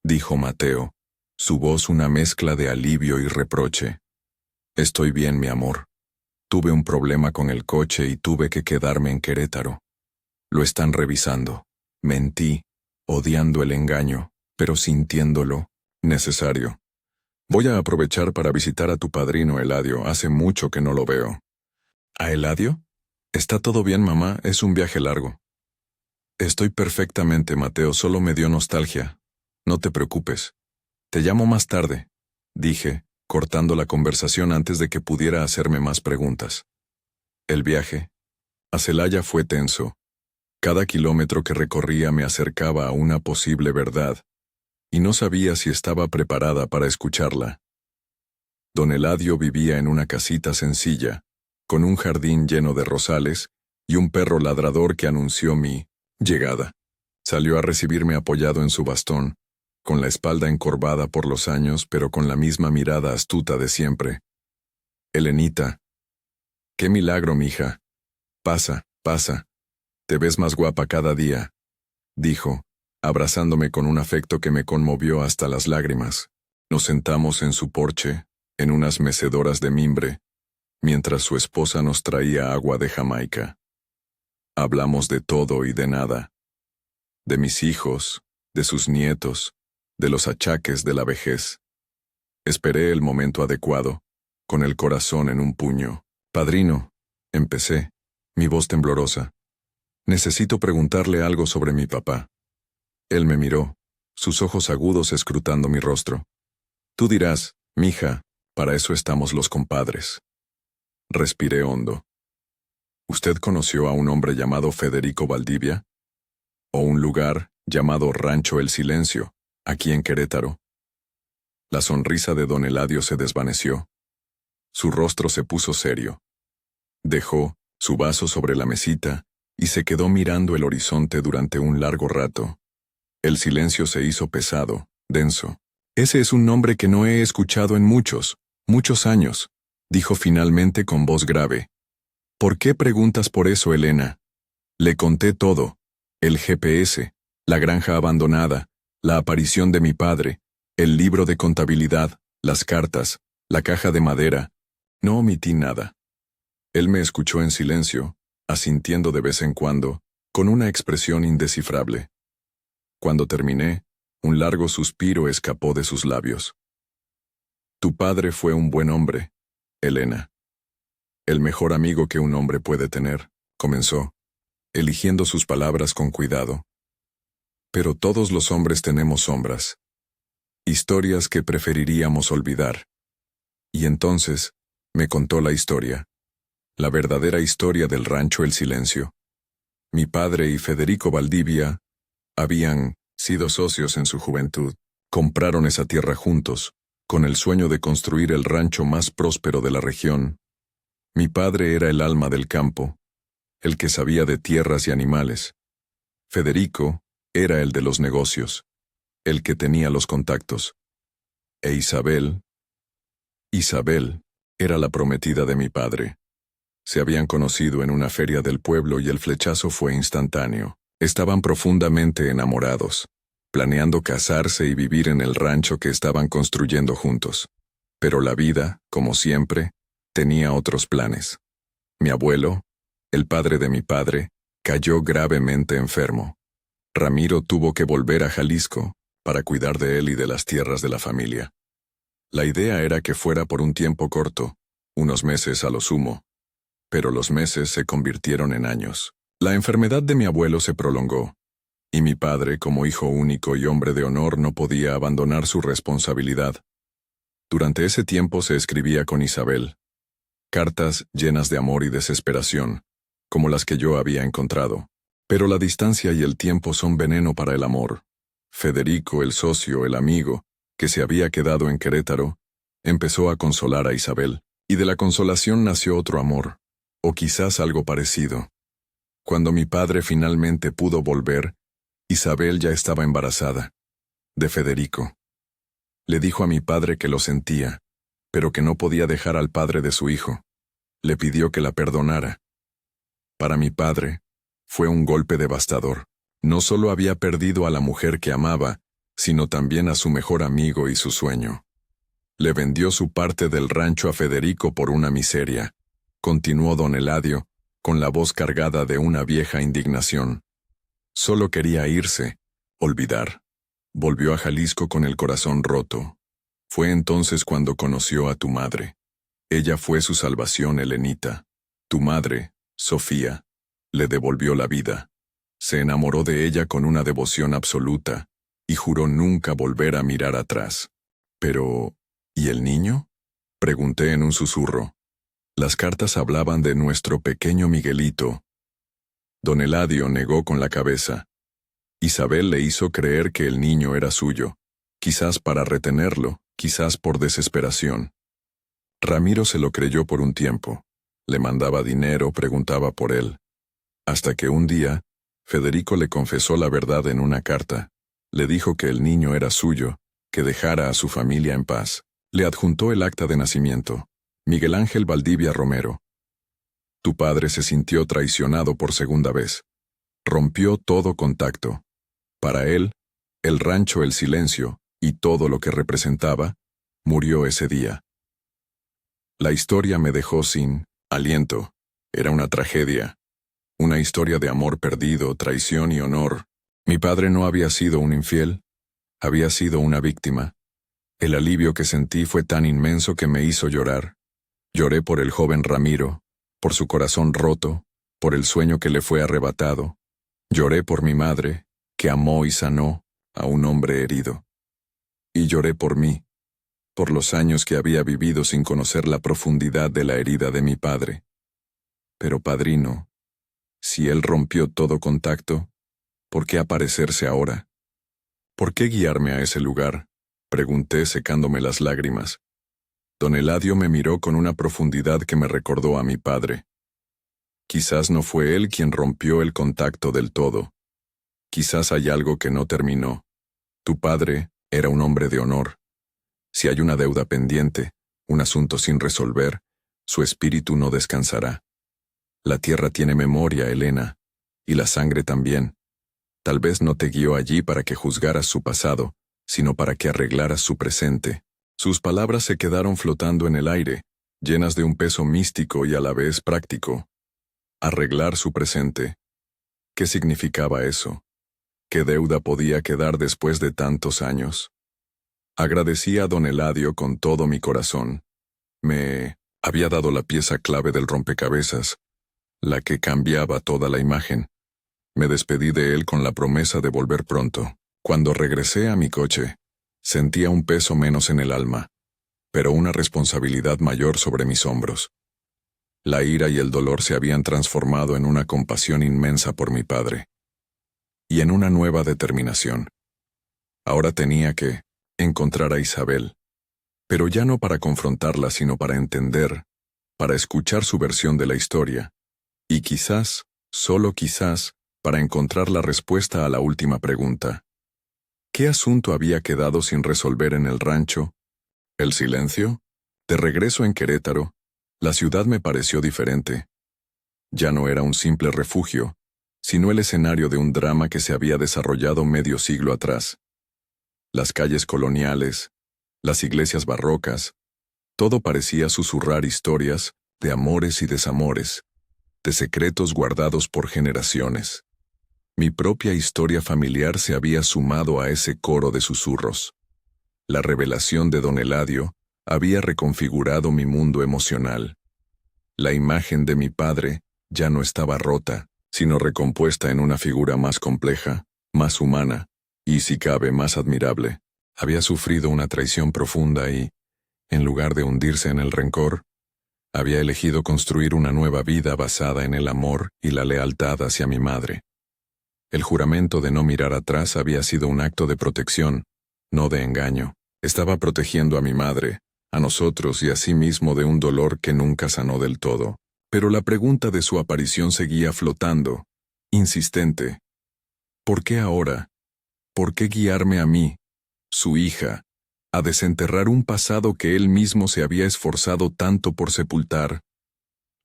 dijo Mateo, su voz una mezcla de alivio y reproche. «Estoy bien, mi amor. Tuve un problema con el coche y tuve que quedarme en Querétaro. Lo están revisando. Mentí, odiando el engaño, pero sintiéndolo necesario. Voy a aprovechar para visitar a tu padrino Eladio. Hace mucho que no lo veo». «¿A Eladio? Está todo bien, mamá, es un viaje largo». «Estoy perfectamente, Mateo, solo me dio nostalgia. No te preocupes. Te llamo más tarde», dije, cortando la conversación antes de que pudiera hacerme más preguntas. El viaje a Celaya fue tenso. Cada kilómetro que recorría me acercaba a una posible verdad, y no sabía si estaba preparada para escucharla. Don Eladio vivía en una casita sencilla, con un jardín lleno de rosales y un perro ladrador que anunció mi llegada. Salió a recibirme apoyado en su bastón, con la espalda encorvada por los años, pero con la misma mirada astuta de siempre. Elenita. ¡Qué milagro, mija! Pasa, pasa. Te ves más guapa cada día, dijo, abrazándome con un afecto que me conmovió hasta las lágrimas. Nos sentamos en su porche, en unas mecedoras de mimbre, mientras su esposa nos traía agua de Jamaica. Hablamos de todo y de nada. De mis hijos, de sus nietos, de los achaques de la vejez. Esperé el momento adecuado, con el corazón en un puño. Padrino, empecé, mi voz temblorosa. Necesito preguntarle algo sobre mi papá. Él me miró, sus ojos agudos escrutando mi rostro. Tú dirás, mija, para eso estamos los compadres. Respiré hondo. ¿Usted conoció a un hombre llamado Federico Valdivia? ¿O un lugar llamado Rancho El Silencio, aquí en Querétaro? La sonrisa de don Eladio se desvaneció. Su rostro se puso serio. Dejó su vaso sobre la mesita y se quedó mirando el horizonte durante un largo rato. El silencio se hizo pesado, denso. Ese es un nombre que no he escuchado en muchos años, dijo finalmente con voz grave. ¿Por qué preguntas por eso, Elena? Le conté todo. El GPS, la granja abandonada, la aparición de mi padre, el libro de contabilidad, las cartas, la caja de madera. No omití nada. Él me escuchó en silencio, asintiendo de vez en cuando, con una expresión indescifrable. Cuando terminé, un largo suspiro escapó de sus labios. Tu padre fue un buen hombre, Elena. El mejor amigo que un hombre puede tener, comenzó, eligiendo sus palabras con cuidado. Pero todos los hombres tenemos sombras. Historias que preferiríamos olvidar. Y entonces, me contó la historia. La verdadera historia del rancho El Silencio. Mi padre y Federico Valdivia habían sido socios en su juventud. Compraron esa tierra juntos, con el sueño de construir el rancho más próspero de la región. Mi padre era el alma del campo, el que sabía de tierras y animales. Federico era el de los negocios, el que tenía los contactos. E Isabel era la prometida de mi padre. Se habían conocido en una feria del pueblo y el flechazo fue instantáneo. Estaban profundamente enamorados, planeando casarse y vivir en el rancho que estaban construyendo juntos. Pero la vida, como siempre, tenía otros planes. Mi abuelo, el padre de mi padre, cayó gravemente enfermo. Ramiro tuvo que volver a Jalisco para cuidar de él y de las tierras de la familia. La idea era que fuera por un tiempo corto, unos meses a lo sumo, pero los meses se convirtieron en años. La enfermedad de mi abuelo se prolongó, y mi padre, como hijo único y hombre de honor, no podía abandonar su responsabilidad. Durante ese tiempo se escribía con Isabel, cartas llenas de amor y desesperación, como las que yo había encontrado. Pero la distancia y el tiempo son veneno para el amor. Federico, el socio, el amigo, que se había quedado en Querétaro, empezó a consolar a Isabel, y de la consolación nació otro amor, o quizás algo parecido. Cuando mi padre finalmente pudo volver, Isabel ya estaba embarazada, de Federico. Le dijo a mi padre que lo sentía, pero que no podía dejar al padre de su hijo. Le pidió que la perdonara. Para mi padre, fue un golpe devastador. No solo había perdido a la mujer que amaba, sino también a su mejor amigo y su sueño. Le vendió su parte del rancho a Federico por una miseria, continuó don Eladio, con la voz cargada de una vieja indignación. Solo quería irse, olvidar. Volvió a Jalisco con el corazón roto. Fue entonces cuando conoció a tu madre. Ella fue su salvación, Elenita. Tu madre, Sofía, le devolvió la vida. Se enamoró de ella con una devoción absoluta, y juró nunca volver a mirar atrás. Pero, ¿y el niño? Pregunté en un susurro. Las cartas hablaban de nuestro pequeño Miguelito. Don Eladio negó con la cabeza. Isabel le hizo creer que el niño era suyo, quizás para retenerlo, quizás por desesperación. Ramiro se lo creyó por un tiempo. Le mandaba dinero, preguntaba por él. Hasta que un día, Federico le confesó la verdad en una carta. Le dijo que el niño era suyo, que dejara a su familia en paz. Le adjuntó el acta de nacimiento. Miguel Ángel Valdivia Romero. Tu padre se sintió traicionado por segunda vez. Rompió todo contacto. Para él, el rancho, el silencio, y todo lo que representaba, murió ese día. La historia me dejó sin aliento. Era una tragedia. Una historia de amor perdido, traición y honor. Mi padre no había sido un infiel, había sido una víctima. El alivio que sentí fue tan inmenso que me hizo llorar. Lloré por el joven Ramiro, por su corazón roto, por el sueño que le fue arrebatado. Lloré por mi madre, que amó y sanó a un hombre herido. Y lloré por mí, por los años que había vivido sin conocer la profundidad de la herida de mi padre. Pero, padrino, si él rompió todo contacto, ¿por qué aparecerse ahora? ¿Por qué guiarme a ese lugar? Pregunté secándome las lágrimas. Don Eladio me miró con una profundidad que me recordó a mi padre. Quizás no fue él quien rompió el contacto del todo. Quizás hay algo que no terminó. Tu padre era un hombre de honor. Si hay una deuda pendiente, un asunto sin resolver, su espíritu no descansará. La tierra tiene memoria, Elena, y la sangre también. Tal vez no te guió allí para que juzgaras su pasado, sino para que arreglaras su presente. Sus palabras se quedaron flotando en el aire, llenas de un peso místico y a la vez práctico. Arreglar su presente. ¿Qué significaba eso? ¿Qué deuda podía quedar después de tantos años? Agradecí a don Eladio con todo mi corazón. Me había dado la pieza clave del rompecabezas, la que cambiaba toda la imagen. Me despedí de él con la promesa de volver pronto. Cuando regresé a mi coche, sentía un peso menos en el alma, pero una responsabilidad mayor sobre mis hombros. La ira y el dolor se habían transformado en una compasión inmensa por mi padre. Y en una nueva determinación. Ahora tenía que encontrar a Isabel, pero ya no para confrontarla, sino para entender, para escuchar su versión de la historia, y quizás, solo quizás, para encontrar la respuesta a la última pregunta. ¿Qué asunto había quedado sin resolver en el rancho? ¿El silencio? De regreso en Querétaro, la ciudad me pareció diferente. Ya no era un simple refugio, sino el escenario de un drama que se había desarrollado medio siglo atrás. Las calles coloniales, las iglesias barrocas, todo parecía susurrar historias de amores y desamores, de secretos guardados por generaciones. Mi propia historia familiar se había sumado a ese coro de susurros. La revelación de don Eladio había reconfigurado mi mundo emocional. La imagen de mi padre ya no estaba rota, sino recompuesta en una figura más compleja, más humana, y si cabe más admirable. Había sufrido una traición profunda y, en lugar de hundirse en el rencor, había elegido construir una nueva vida basada en el amor y la lealtad hacia mi madre. El juramento de no mirar atrás había sido un acto de protección, no de engaño. Estaba protegiendo a mi madre, a nosotros y a sí mismo de un dolor que nunca sanó del todo. Pero la pregunta de su aparición seguía flotando, insistente. ¿Por qué ahora? ¿Por qué guiarme a mí, su hija, a desenterrar un pasado que él mismo se había esforzado tanto por sepultar?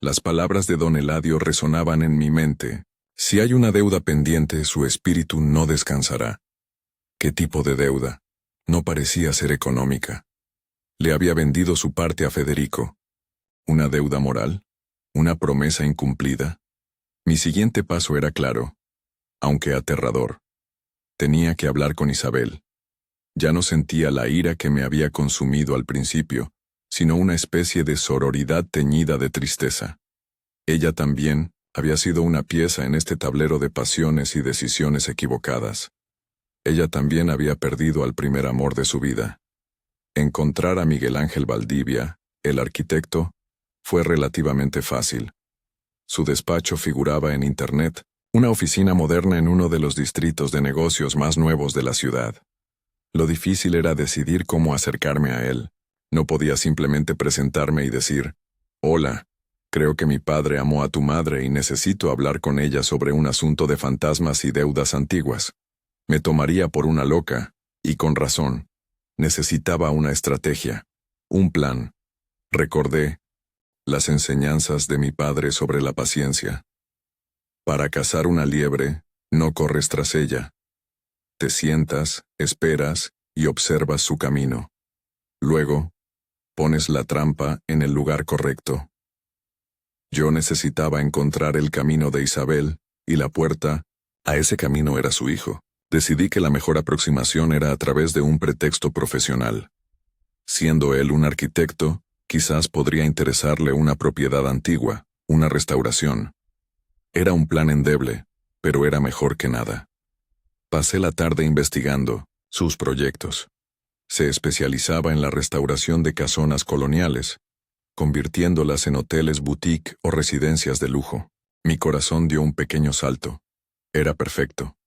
Las palabras de don Eladio resonaban en mi mente. Si hay una deuda pendiente, su espíritu no descansará. ¿Qué tipo de deuda? No parecía ser económica. Le había vendido su parte a Federico. ¿Una deuda moral? ¿Una promesa incumplida? Mi siguiente paso era claro, aunque aterrador. Tenía que hablar con Isabel. Ya no sentía la ira que me había consumido al principio, sino una especie de sororidad teñida de tristeza. Ella también había sido una pieza en este tablero de pasiones y decisiones equivocadas. Ella también había perdido al primer amor de su vida. Encontrar a Miguel Ángel Valdivia, el arquitecto, fue relativamente fácil. Su despacho figuraba en Internet, una oficina moderna en uno de los distritos de negocios más nuevos de la ciudad. Lo difícil era decidir cómo acercarme a él. No podía simplemente presentarme y decir, «Hola, creo que mi padre amó a tu madre y necesito hablar con ella sobre un asunto de fantasmas y deudas antiguas». Me tomaría por una loca, y con razón. Necesitaba una estrategia, un plan. Recordé las enseñanzas de mi padre sobre la paciencia. Para cazar una liebre, no corres tras ella. Te sientas, esperas y observas su camino. Luego, pones la trampa en el lugar correcto. Yo necesitaba encontrar el camino de Isabel, y la puerta a ese camino era su hijo. Decidí que la mejor aproximación era a través de un pretexto profesional. Siendo él un arquitecto, quizás podría interesarle una propiedad antigua, una restauración. Era un plan endeble, pero era mejor que nada. Pasé la tarde investigando sus proyectos. Se especializaba en la restauración de casonas coloniales, convirtiéndolas en hoteles boutique o residencias de lujo. Mi corazón dio un pequeño salto. Era perfecto.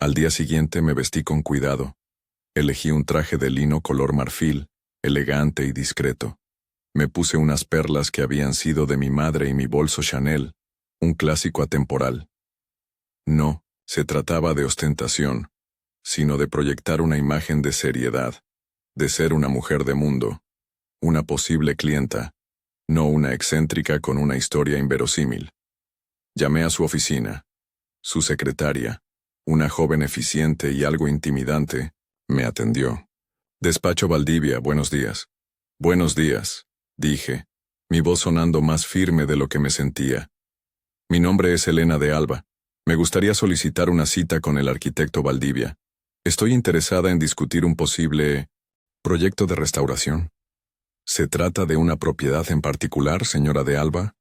Al día siguiente me vestí con cuidado. Elegí un traje de lino color marfil, elegante y discreto. Me puse unas perlas que habían sido de mi madre y mi bolso Chanel, un clásico atemporal. No se trataba de ostentación, sino de proyectar una imagen de seriedad, de ser una mujer de mundo, una posible clienta, no una excéntrica con una historia inverosímil. Llamé a su oficina. Su secretaria, una joven eficiente y algo intimidante, me atendió. «Despacho Valdivia, buenos días». «Buenos días», dije, mi voz sonando más firme de lo que me sentía. «Mi nombre es Elena de Alba. Me gustaría solicitar una cita con el arquitecto Valdivia. Estoy interesada en discutir un posible proyecto de restauración». «¿Se trata de una propiedad en particular, señora de Alba?»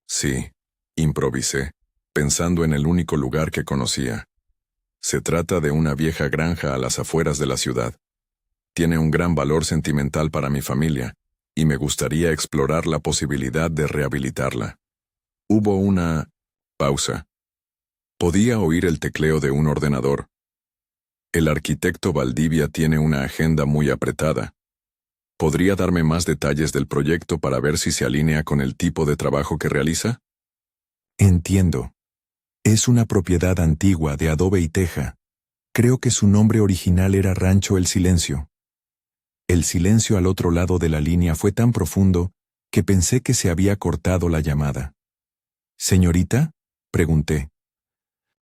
«Sí», improvisé, pensando en el único lugar que conocía. «Se trata de una vieja granja a las afueras de la ciudad. Tiene un gran valor sentimental para mi familia, y me gustaría explorar la posibilidad de rehabilitarla». Hubo una pausa. Podía oír el tecleo de un ordenador. «El arquitecto Valdivia tiene una agenda muy apretada. ¿Podría darme más detalles del proyecto para ver si se alinea con el tipo de trabajo que realiza?» «Entiendo. Es una propiedad antigua de adobe y teja. Creo que su nombre original era Rancho El Silencio». El silencio al otro lado de la línea fue tan profundo que pensé que se había cortado la llamada. «¿Señorita?», pregunté.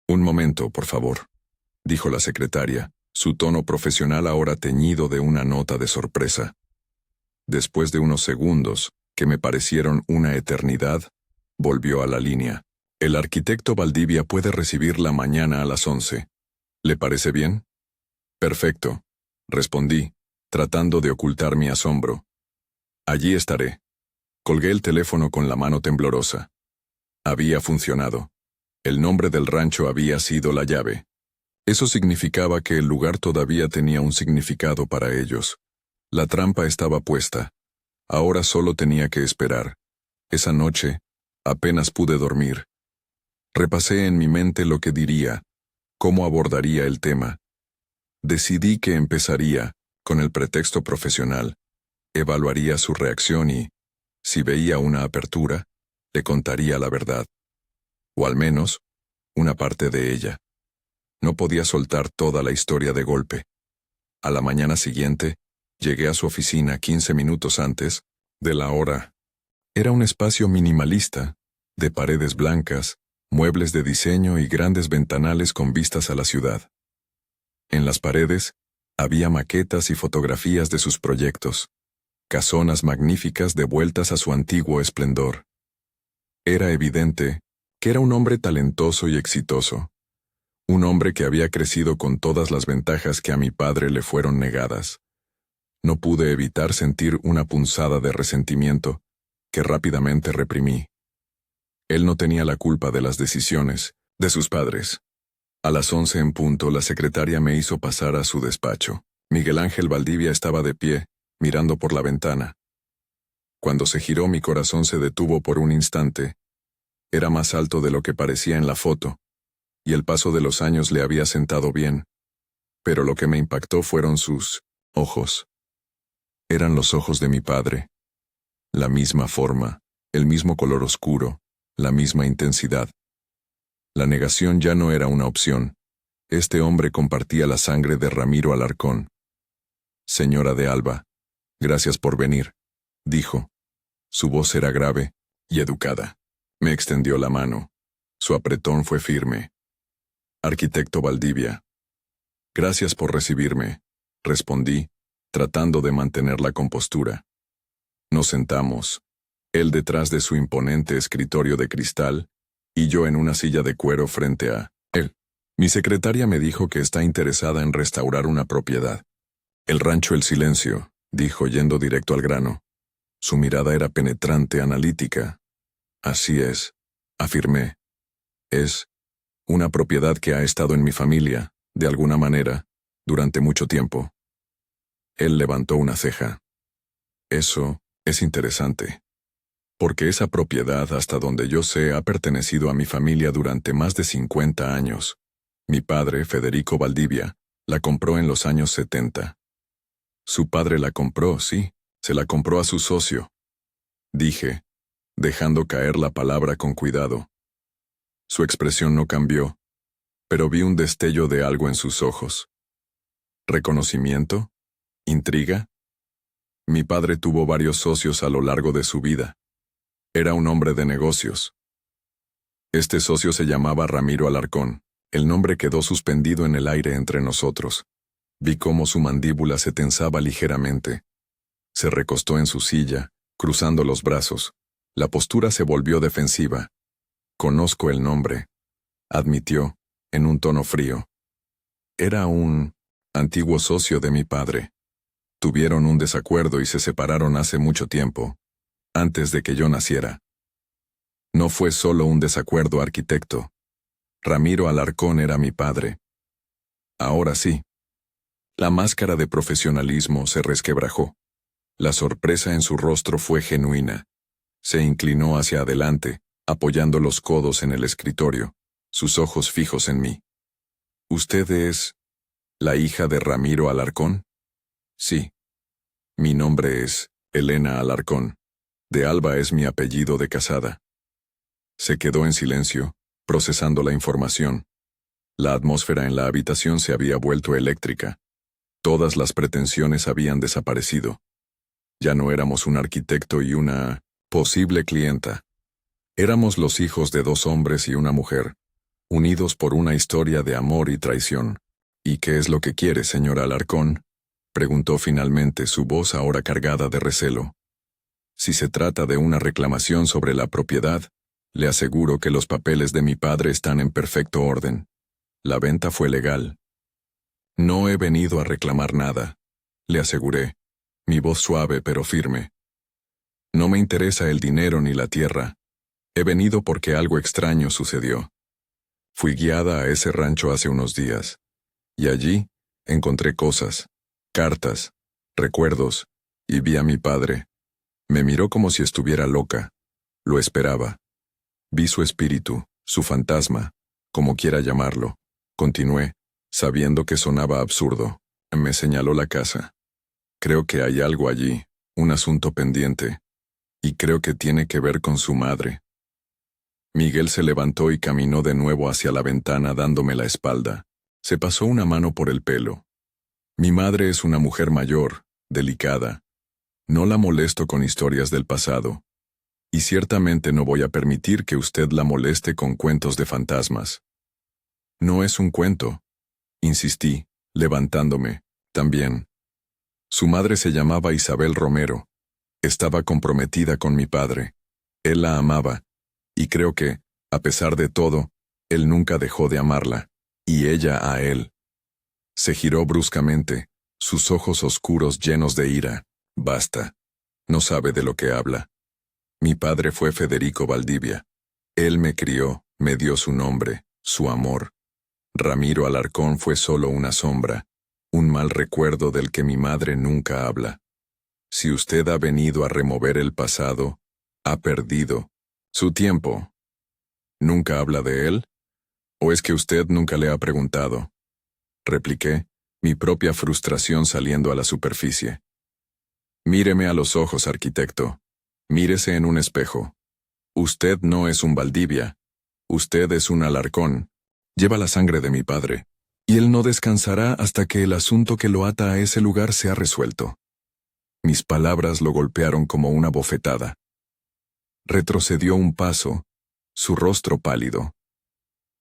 «Un momento, por favor», dijo la secretaria, su tono profesional ahora teñido de una nota de sorpresa. Después de unos segundos, que me parecieron una eternidad, volvió a la línea. «El arquitecto Valdivia puede recibirla mañana a las 11. ¿Le parece bien?» «Perfecto», respondí, tratando de ocultar mi asombro. «Allí estaré». Colgué el teléfono con la mano temblorosa. Había funcionado. El nombre del rancho había sido la llave. Eso significaba que el lugar todavía tenía un significado para ellos. La trampa estaba puesta. Ahora solo tenía que esperar. Esa noche, apenas pude dormir. Repasé en mi mente lo que diría, cómo abordaría el tema. Decidí que empezaría con el pretexto profesional, evaluaría su reacción y, si veía una apertura, le contaría la verdad. O al menos, una parte de ella. No podía soltar toda la historia de golpe. A la mañana siguiente, llegué a su oficina 15 minutos antes de la hora. Era un espacio minimalista, de paredes blancas, muebles de diseño y grandes ventanales con vistas a la ciudad. En las paredes, había maquetas y fotografías de sus proyectos, casonas magníficas devueltas a su antiguo esplendor. Era evidente que era un hombre talentoso y exitoso, un hombre que había crecido con todas las ventajas que a mi padre le fueron negadas. No pude evitar sentir una punzada de resentimiento, que rápidamente reprimí. Él no tenía la culpa de las decisiones de sus padres. A las 11 en punto, la secretaria me hizo pasar a su despacho. Miguel Ángel Valdivia estaba de pie, mirando por la ventana. Cuando se giró, mi corazón se detuvo por un instante. Era más alto de lo que parecía en la foto, y el paso de los años le había sentado bien. Pero lo que me impactó fueron sus ojos. Eran los ojos de mi padre. La misma forma, el mismo color oscuro, la misma intensidad. La negación ya no era una opción. Este hombre compartía la sangre de Ramiro Alarcón. Señora de Alba, gracias por venir, dijo. Su voz era grave y educada. Me extendió la mano. Su apretón fue firme. Arquitecto Valdivia. Gracias por recibirme, respondí, tratando de mantener la compostura. Nos sentamos, él detrás de su imponente escritorio de cristal, y yo en una silla de cuero frente a él. Mi secretaria me dijo que está interesada en restaurar una propiedad. El rancho El Silencio, dijo yendo directo al grano. Su mirada era penetrante, analítica. Así es, afirmé. Es una propiedad que ha estado en mi familia, de alguna manera, durante mucho tiempo. Él levantó una ceja. Eso es interesante. Porque esa propiedad, hasta donde yo sé, ha pertenecido a mi familia durante más de 50 años. Mi padre, Federico Valdivia, la compró en los años 70. Su padre la compró, sí, se la compró a su socio. Dije, dejando caer la palabra con cuidado. Su expresión no cambió, pero vi un destello de algo en sus ojos. ¿Reconocimiento? ¿Intriga? Mi padre tuvo varios socios a lo largo de su vida. Era un hombre de negocios. Este socio se llamaba Ramiro Alarcón. El nombre quedó suspendido en el aire entre nosotros. Vi cómo su mandíbula se tensaba ligeramente. Se recostó en su silla, cruzando los brazos. La postura se volvió defensiva. Conozco el nombre, admitió, en un tono frío. Era un antiguo socio de mi padre. Tuvieron un desacuerdo y se separaron hace mucho tiempo, antes de que yo naciera. No fue solo un desacuerdo, arquitecto. Ramiro Alarcón era mi padre. Ahora sí. La máscara de profesionalismo se resquebrajó. La sorpresa en su rostro fue genuina. Se inclinó hacia adelante, apoyando los codos en el escritorio, sus ojos fijos en mí. ¿Usted es la hija de Ramiro Alarcón? Sí. Mi nombre es Elena Alarcón. De Alba es mi apellido de casada. Se quedó en silencio, procesando la información. La atmósfera en la habitación se había vuelto eléctrica. Todas las pretensiones habían desaparecido. Ya no éramos un arquitecto y una posible clienta. Éramos los hijos de dos hombres y una mujer, unidos por una historia de amor y traición. ¿Y qué es lo que quiere, señora Alarcón?, preguntó finalmente, su voz ahora cargada de recelo. Si se trata de una reclamación sobre la propiedad, le aseguro que los papeles de mi padre están en perfecto orden. La venta fue legal. No he venido a reclamar nada, le aseguré, mi voz suave pero firme. No me interesa el dinero ni la tierra. He venido porque algo extraño sucedió. Fui guiada a ese rancho hace unos días, y allí encontré cosas, cartas, recuerdos, y vi a mi padre. Me miró como si estuviera loca. Lo esperaba. Vi su espíritu, su fantasma, como quiera llamarlo. Continué, sabiendo que sonaba absurdo. Me señaló la casa. Creo que hay algo allí, un asunto pendiente, y creo que tiene que ver con su madre. Miguel se levantó y caminó de nuevo hacia la ventana dándome la espalda. Se pasó una mano por el pelo. Mi madre es una mujer mayor, delicada. No la molesto con historias del pasado. Y ciertamente no voy a permitir que usted la moleste con cuentos de fantasmas. No es un cuento, insistí, levantándome, también. Su madre se llamaba Isabel Romero. Estaba comprometida con mi padre. Él la amaba, y creo que, a pesar de todo, él nunca dejó de amarla, y ella a él. Se giró bruscamente, sus ojos oscuros llenos de ira. Basta. No sabe de lo que habla. Mi padre fue Federico Valdivia. Él me crió, me dio su nombre, su amor. Ramiro Alarcón fue solo una sombra, un mal recuerdo del que mi madre nunca habla. Si usted ha venido a remover el pasado, ha perdido su tiempo. ¿Nunca habla de él? ¿O es que usted nunca le ha preguntado? Repliqué, mi propia frustración saliendo a la superficie. Míreme a los ojos, arquitecto. Mírese en un espejo. Usted no es un Valdivia. Usted es un Alarcón. Lleva la sangre de mi padre. Y él no descansará hasta que el asunto que lo ata a ese lugar sea resuelto. Mis palabras lo golpearon como una bofetada. Retrocedió un paso, su rostro pálido.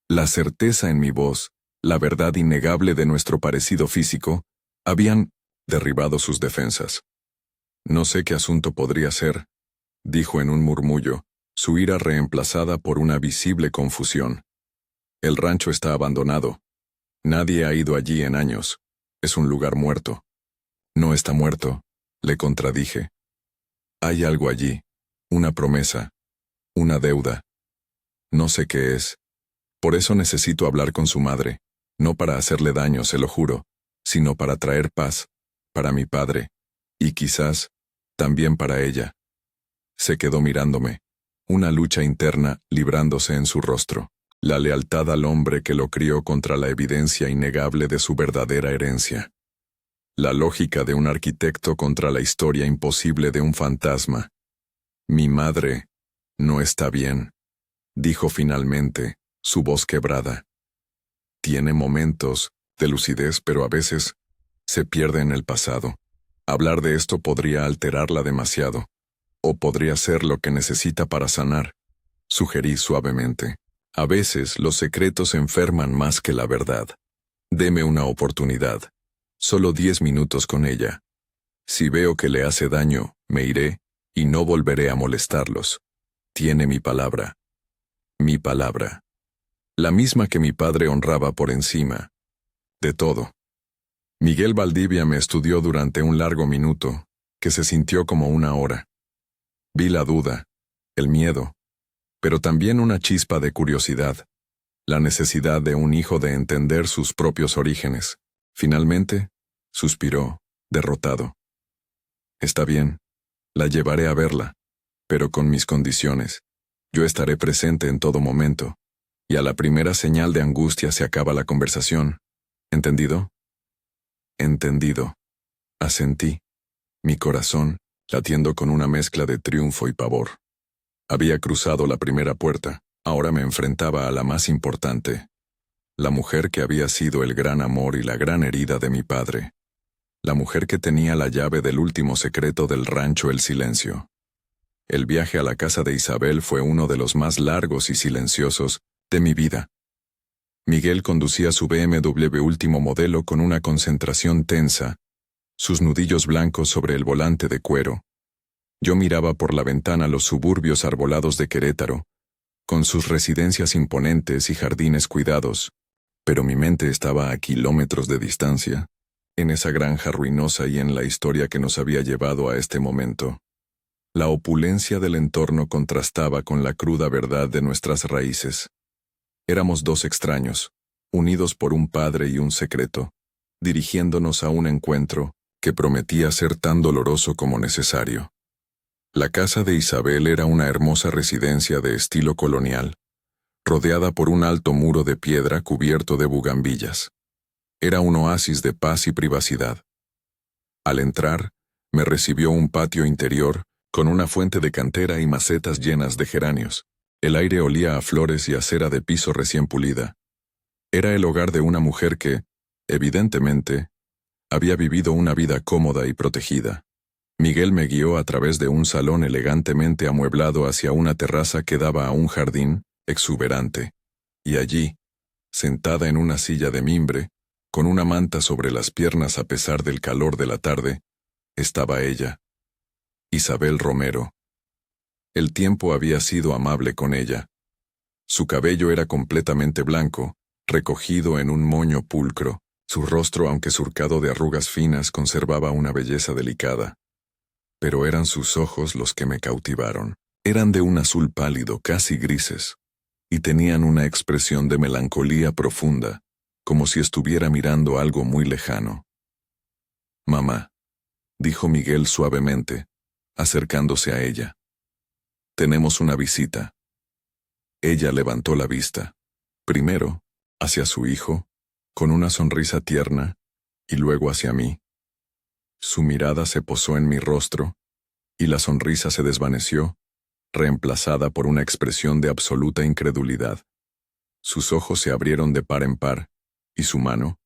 La certeza en mi voz, la verdad innegable de nuestro parecido físico, habían derribado sus defensas. No sé qué asunto podría ser, dijo en un murmullo, su ira reemplazada por una visible confusión. El rancho está abandonado. Nadie ha ido allí en años. Es un lugar muerto. No está muerto, le contradije. Hay algo allí, una promesa, una deuda. No sé qué es. Por eso necesito hablar con su madre, no para hacerle daño, se lo juro, sino para traer paz, para mi padre, y quizás, también para ella. Se quedó mirándome, una lucha interna librándose en su rostro, la lealtad al hombre que lo crió contra la evidencia innegable de su verdadera herencia. La lógica de un arquitecto contra la historia imposible de un fantasma. Mi madre no está bien, dijo finalmente, su voz quebrada. Tiene momentos de lucidez, pero a veces se pierde en el pasado. Hablar de esto podría alterarla demasiado, o podría ser lo que necesita para sanar, sugerí suavemente. A veces los secretos enferman más que la verdad. Deme una oportunidad. Solo 10 minutos con ella. Si veo que le hace daño, me iré y no volveré a molestarlos. Tiene mi palabra. Mi palabra. La misma que mi padre honraba por encima de todo. Miguel Valdivia me estudió durante un largo minuto, que se sintió como una hora. Vi la duda, el miedo, pero también una chispa de curiosidad, la necesidad de un hijo de entender sus propios orígenes. Finalmente, suspiró, derrotado. Está bien, la llevaré a verla, pero con mis condiciones. Yo estaré presente en todo momento, y a la primera señal de angustia se acaba la conversación. ¿Entendido? Entendido. Asentí, mi corazón latiendo con una mezcla de triunfo y pavor. Había cruzado la primera puerta, ahora me enfrentaba a la más importante. La mujer que había sido el gran amor y la gran herida de mi padre. La mujer que tenía la llave del último secreto del rancho El Silencio. El viaje a la casa de Isabel fue uno de los más largos y silenciosos de mi vida. Miguel conducía su BMW último modelo con una concentración tensa, sus nudillos blancos sobre el volante de cuero. Yo miraba por la ventana los suburbios arbolados de Querétaro, con sus residencias imponentes y jardines cuidados, pero mi mente estaba a kilómetros de distancia, en esa granja ruinosa y en la historia que nos había llevado a este momento. La opulencia del entorno contrastaba con la cruda verdad de nuestras raíces. Éramos dos extraños, unidos por un padre y un secreto, dirigiéndonos a un encuentro que prometía ser tan doloroso como necesario. La casa de Isabel era una hermosa residencia de estilo colonial, rodeada por un alto muro de piedra cubierto de bugambillas. Era un oasis de paz y privacidad. Al entrar, me recibió un patio interior con una fuente de cantera y macetas llenas de geranios. El aire olía a flores y a cera de piso recién pulida. Era el hogar de una mujer que, evidentemente, había vivido una vida cómoda y protegida. Miguel me guió a través de un salón elegantemente amueblado hacia una terraza que daba a un jardín exuberante, y allí, sentada en una silla de mimbre, con una manta sobre las piernas a pesar del calor de la tarde, estaba ella, Isabel Romero. El tiempo había sido amable con ella. Su cabello era completamente blanco, recogido en un moño pulcro. Su rostro, aunque surcado de arrugas finas, conservaba una belleza delicada. Pero eran sus ojos los que me cautivaron. Eran de un azul pálido, casi grises, y tenían una expresión de melancolía profunda, como si estuviera mirando algo muy lejano. «Mamá», dijo Miguel suavemente, acercándose a ella. «Tenemos una visita». Ella levantó la vista, primero hacia su hijo, con una sonrisa tierna, y luego hacia mí. Su mirada se posó en mi rostro, y la sonrisa se desvaneció, reemplazada por una expresión de absoluta incredulidad. Sus ojos se abrieron de par en par, y su mano,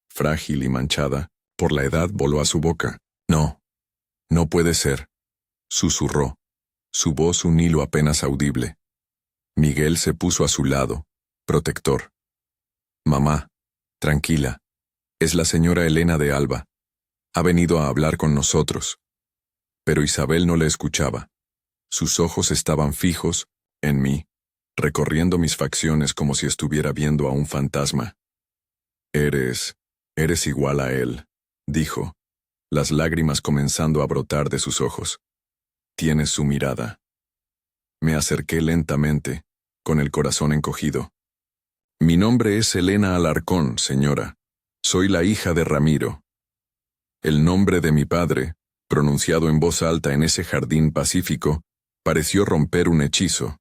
frágil y manchada, por la edad voló a su boca. No, no puede ser, susurró, su voz un hilo apenas audible. Miguel se puso a su lado, protector. Mamá, tranquila, es la señora Elena de Alba. Ha venido a hablar con nosotros. Pero Isabel no le escuchaba. Sus ojos estaban fijos, en mí, recorriendo mis facciones como si estuviera viendo a un fantasma. Eres igual a él, dijo, las lágrimas comenzando a brotar de sus ojos. Tienes su mirada. Me acerqué lentamente, con el corazón encogido. Mi nombre es Elena Alarcón, señora. Soy la hija de Ramiro. El nombre de mi padre, pronunciado en voz alta en ese jardín pacífico, pareció romper un hechizo.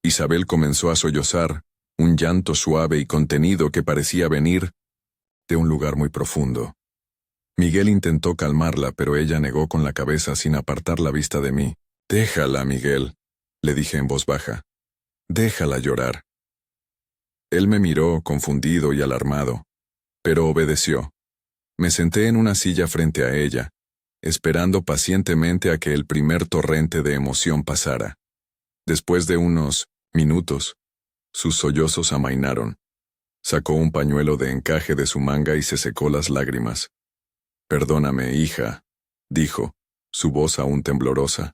Isabel comenzó a sollozar, un llanto suave y contenido que parecía venir de un lugar muy profundo. Miguel intentó calmarla, pero ella negó con la cabeza sin apartar la vista de mí. Déjala, Miguel, le dije en voz baja. Déjala llorar. Él me miró, confundido y alarmado, pero obedeció. Me senté en una silla frente a ella, esperando pacientemente a que el primer torrente de emoción pasara. Después de unos minutos, sus sollozos amainaron. Sacó un pañuelo de encaje de su manga y se secó las lágrimas. Perdóname, hija, dijo, su voz aún temblorosa.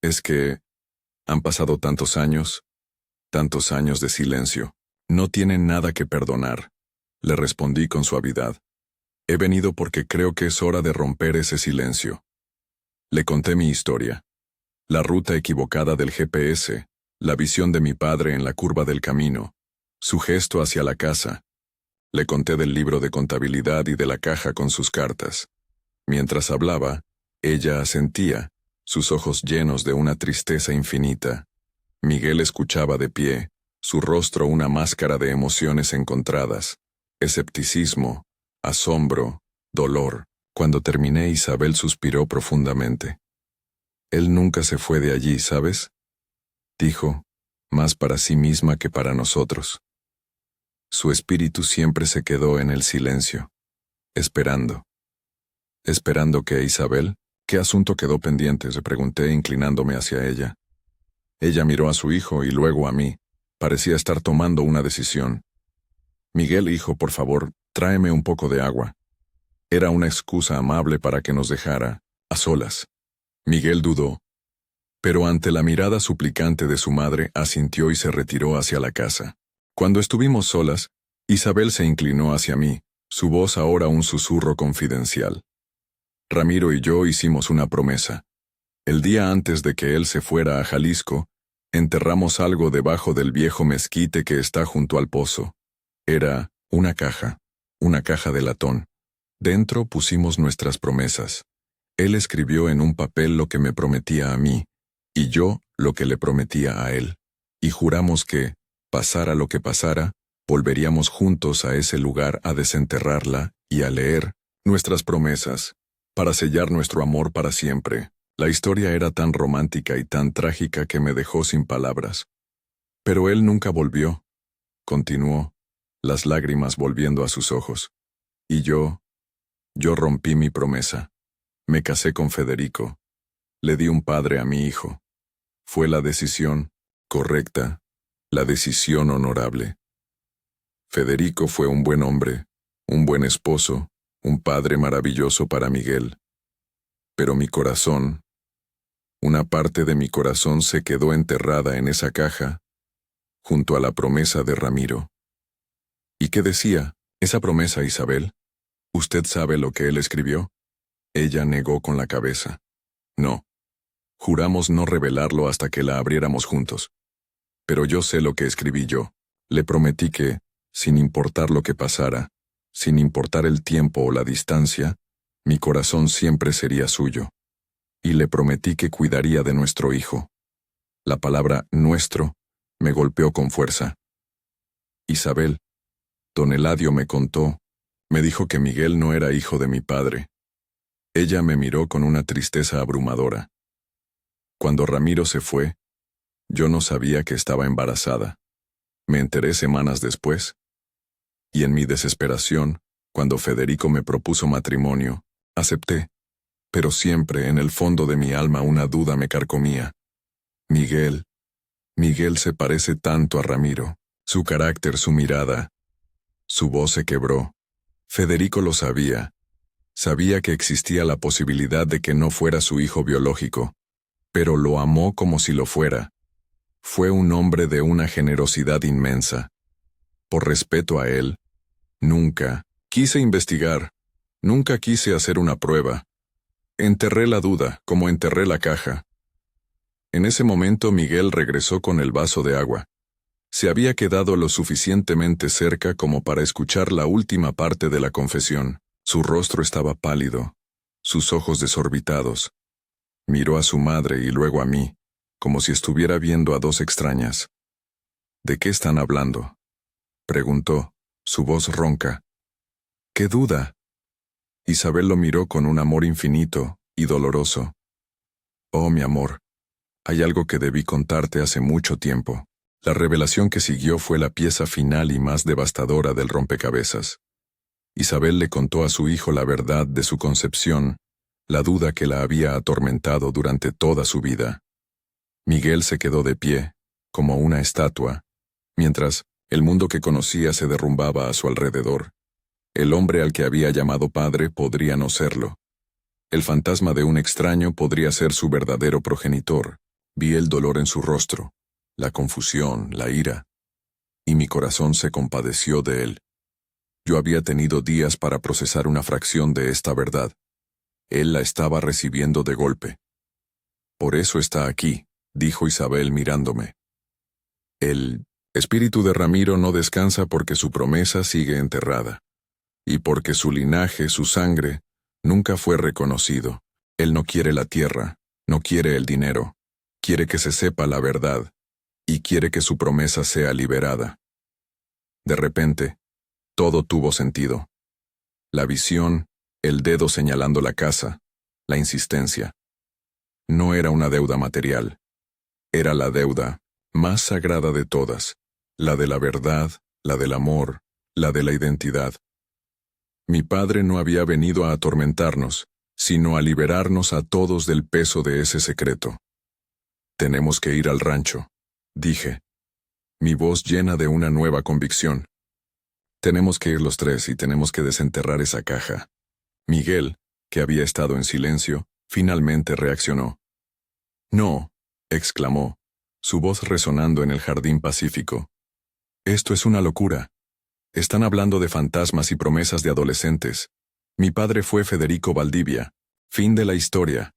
Es que han pasado tantos años de silencio. No tienen nada que perdonar, le respondí con suavidad. He venido porque creo que es hora de romper ese silencio. Le conté mi historia. La ruta equivocada del GPS, la visión de mi padre en la curva del camino, su gesto hacia la casa. Le conté del libro de contabilidad y de la caja con sus cartas. Mientras hablaba, ella asentía, sus ojos llenos de una tristeza infinita. Miguel escuchaba de pie, su rostro una máscara de emociones encontradas, escepticismo, asombro, dolor. Cuando terminé, Isabel suspiró profundamente. Él nunca se fue de allí, ¿sabes? Dijo, más para sí misma que para nosotros. Su espíritu siempre se quedó en el silencio, esperando. ¿Esperando qué, Isabel? ¿Qué asunto quedó pendiente?, le pregunté, inclinándome hacia ella. Ella miró a su hijo y luego a mí. Parecía estar tomando una decisión. Miguel, hijo, por favor, tráeme un poco de agua. Era una excusa amable para que nos dejara a solas. Miguel dudó, pero ante la mirada suplicante de su madre asintió y se retiró hacia la casa. Cuando estuvimos solas, Isabel se inclinó hacia mí, su voz ahora un susurro confidencial. Ramiro y yo hicimos una promesa. El día antes de que él se fuera a Jalisco, enterramos algo debajo del viejo mezquite que está junto al pozo. Era una caja de latón. Dentro pusimos nuestras promesas. Él escribió en un papel lo que me prometía a mí, y yo lo que le prometía a él. Y juramos que, pasara lo que pasara, volveríamos juntos a ese lugar a desenterrarla y a leer nuestras promesas, para sellar nuestro amor para siempre. La historia era tan romántica y tan trágica que me dejó sin palabras. Pero él nunca volvió, continuó, las lágrimas volviendo a sus ojos. Y yo rompí mi promesa. Me casé con Federico. Le di un padre a mi hijo. Fue la decisión correcta, la decisión honorable. Federico fue un buen hombre, un buen esposo, un padre maravilloso para Miguel. Pero mi corazón, una parte de mi corazón se quedó enterrada en esa caja, junto a la promesa de Ramiro. ¿Y qué decía esa promesa, Isabel? ¿Usted sabe lo que él escribió? Ella negó con la cabeza. No. Juramos no revelarlo hasta que la abriéramos juntos. Pero yo sé lo que escribí yo. Le prometí que, sin importar lo que pasara, sin importar el tiempo o la distancia, mi corazón siempre sería suyo. Y le prometí que cuidaría de nuestro hijo. La palabra nuestro me golpeó con fuerza. Isabel, don Eladio me contó, me dijo que Miguel no era hijo de mi padre. Ella me miró con una tristeza abrumadora. Cuando Ramiro se fue, yo no sabía que estaba embarazada. Me enteré semanas después. Y en mi desesperación, cuando Federico me propuso matrimonio, acepté. Pero siempre en el fondo de mi alma una duda me carcomía. Miguel se parece tanto a Ramiro. Su carácter, su mirada. Su voz se quebró. Federico lo sabía. Sabía que existía la posibilidad de que no fuera su hijo biológico, pero lo amó como si lo fuera. Fue un hombre de una generosidad inmensa. Por respeto a él, nunca quise investigar, nunca quise hacer una prueba. Enterré la duda, como enterré la caja. En ese momento Miguel regresó con el vaso de agua. Se había quedado lo suficientemente cerca como para escuchar la última parte de la confesión. Su rostro estaba pálido, sus ojos desorbitados. Miró a su madre y luego a mí, como si estuviera viendo a dos extrañas. ¿De qué están hablando?, preguntó, su voz ronca. ¿Qué duda? Isabel lo miró con un amor infinito y doloroso. Oh, mi amor, hay algo que debí contarte hace mucho tiempo. La revelación que siguió fue la pieza final y más devastadora del rompecabezas. Isabel le contó a su hijo la verdad de su concepción, la duda que la había atormentado durante toda su vida. Miguel se quedó de pie, como una estatua, mientras el mundo que conocía se derrumbaba a su alrededor. El hombre al que había llamado padre podría no serlo. El fantasma de un extraño podría ser su verdadero progenitor. Vi el dolor en su rostro, la confusión, la ira, y mi corazón se compadeció de él. Yo había tenido días para procesar una fracción de esta verdad. Él la estaba recibiendo de golpe. Por eso está aquí, dijo Isabel mirándome. El espíritu de Ramiro no descansa porque su promesa sigue enterrada, y porque su linaje, su sangre, nunca fue reconocido. Él no quiere la tierra, no quiere el dinero, quiere que se sepa la verdad, y quiere que su promesa sea liberada. De repente, todo tuvo sentido. La visión, el dedo señalando la casa, la insistencia. No era una deuda material. Era la deuda más sagrada de todas, la de la verdad, la del amor, la de la identidad. Mi padre no había venido a atormentarnos, sino a liberarnos a todos del peso de ese secreto. Tenemos que ir al rancho, dije, mi voz llena de una nueva convicción. Tenemos que ir los tres y tenemos que desenterrar esa caja. Miguel, que había estado en silencio, finalmente reaccionó. No, exclamó, su voz resonando en el jardín pacífico. Esto es una locura. Están hablando de fantasmas y promesas de adolescentes. Mi padre fue Federico Valdivia. Fin de la historia.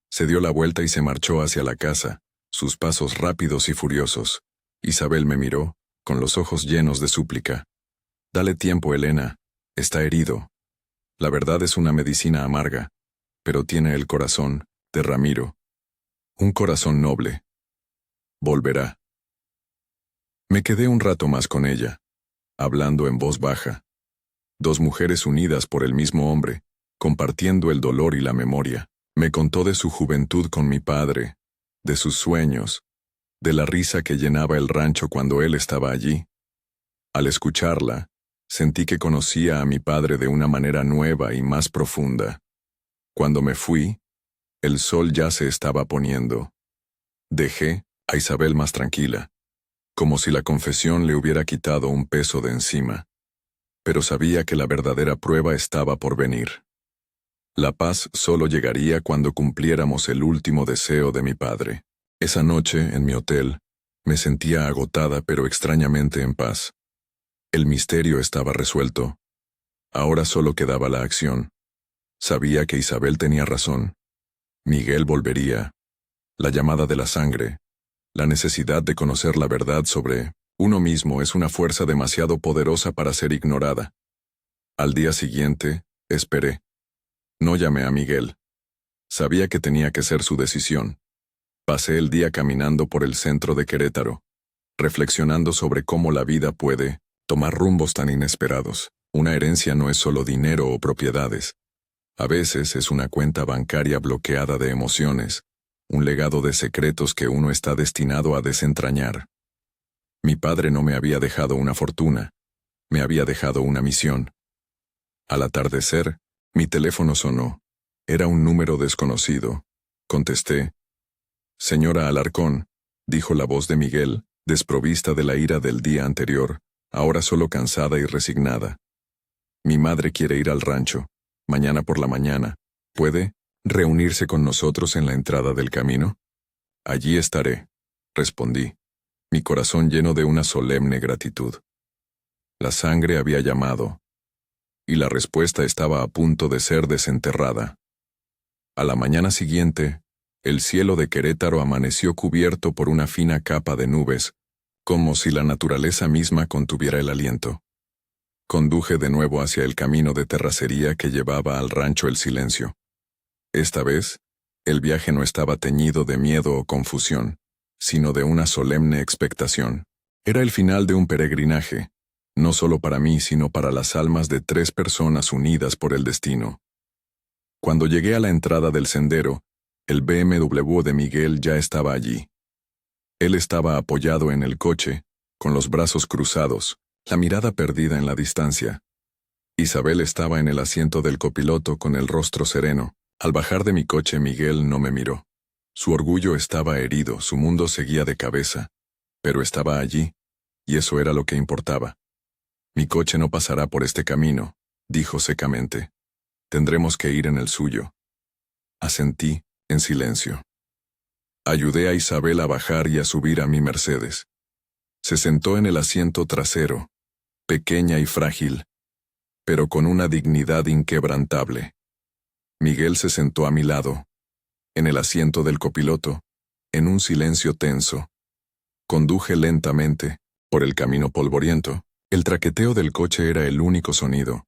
Se dio la vuelta y se marchó hacia la casa, sus pasos rápidos y furiosos. Isabel me miró, con los ojos llenos de súplica. Dale tiempo, Elena. Está herido. La verdad es una medicina amarga, pero tiene el corazón de Ramiro. Un corazón noble. Volverá. Me quedé un rato más con ella, hablando en voz baja. Dos mujeres unidas por el mismo hombre, compartiendo el dolor y la memoria. Me contó de su juventud con mi padre, de sus sueños, de la risa que llenaba el rancho cuando él estaba allí. Al escucharla, sentí que conocía a mi padre de una manera nueva y más profunda. Cuando me fui, el sol ya se estaba poniendo. Dejé a Isabel más tranquila, como si la confesión le hubiera quitado un peso de encima. Pero sabía que la verdadera prueba estaba por venir. La paz solo llegaría cuando cumpliéramos el último deseo de mi padre. Esa noche, en mi hotel, me sentía agotada pero extrañamente en paz. El misterio estaba resuelto. Ahora solo quedaba la acción. Sabía que Isabel tenía razón. Miguel volvería. La llamada de la sangre, la necesidad de conocer la verdad sobre uno mismo es una fuerza demasiado poderosa para ser ignorada. Al día siguiente, esperé. No llamé a Miguel. Sabía que tenía que ser su decisión. Pasé el día caminando por el centro de Querétaro, reflexionando sobre cómo la vida puede tomar rumbos tan inesperados. Una herencia no es solo dinero o propiedades. A veces es una cuenta bancaria bloqueada de emociones, un legado de secretos que uno está destinado a desentrañar. Mi padre no me había dejado una fortuna, me había dejado una misión. Al atardecer, mi teléfono sonó. Era un número desconocido. Contesté. Señora Alarcón, dijo la voz de Miguel, desprovista de la ira del día anterior, ahora solo cansada y resignada. Mi madre quiere ir al rancho, mañana por la mañana. ¿Puede reunirse con nosotros en la entrada del camino? Allí estaré, respondí, mi corazón lleno de una solemne gratitud. La sangre había llamado, y la respuesta estaba a punto de ser desenterrada. A la mañana siguiente, el cielo de Querétaro amaneció cubierto por una fina capa de nubes, como si la naturaleza misma contuviera el aliento. Conduje de nuevo hacia el camino de terracería que llevaba al rancho El Silencio. Esta vez, el viaje no estaba teñido de miedo o confusión, sino de una solemne expectación. Era el final de un peregrinaje, no solo para mí, sino para las almas de 3 personas unidas por el destino. Cuando llegué a la entrada del sendero, el BMW de Miguel ya estaba allí. Él estaba apoyado en el coche, con los brazos cruzados, la mirada perdida en la distancia. Isabel estaba en el asiento del copiloto con el rostro sereno. Al bajar de mi coche, Miguel no me miró. Su orgullo estaba herido, su mundo seguía de cabeza, pero estaba allí, y eso era lo que importaba. Mi coche no pasará por este camino, dijo secamente. Tendremos que ir en el suyo. Asentí, en silencio. Ayudé a Isabel a bajar y a subir a mi Mercedes. Se sentó en el asiento trasero, pequeña y frágil, pero con una dignidad inquebrantable. Miguel se sentó a mi lado, en el asiento del copiloto, en un silencio tenso. Conduje lentamente, por el camino polvoriento. El traqueteo del coche era el único sonido,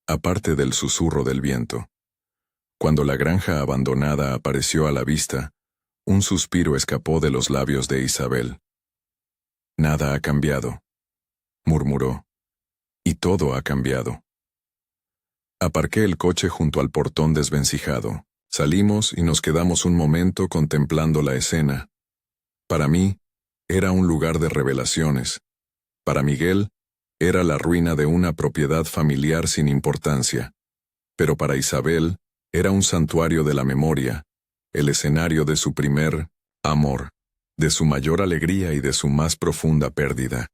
aparte del susurro del viento. Cuando la granja abandonada apareció a la vista, un suspiro escapó de los labios de Isabel. Nada ha cambiado, murmuró, y todo ha cambiado. Aparqué el coche junto al portón desvencijado. Salimos y nos quedamos un momento contemplando la escena. Para mí, era un lugar de revelaciones. Para Miguel, era la ruina de una propiedad familiar sin importancia. Pero para Isabel, era un santuario de la memoria, el escenario de su primer amor, de su mayor alegría y de su más profunda pérdida.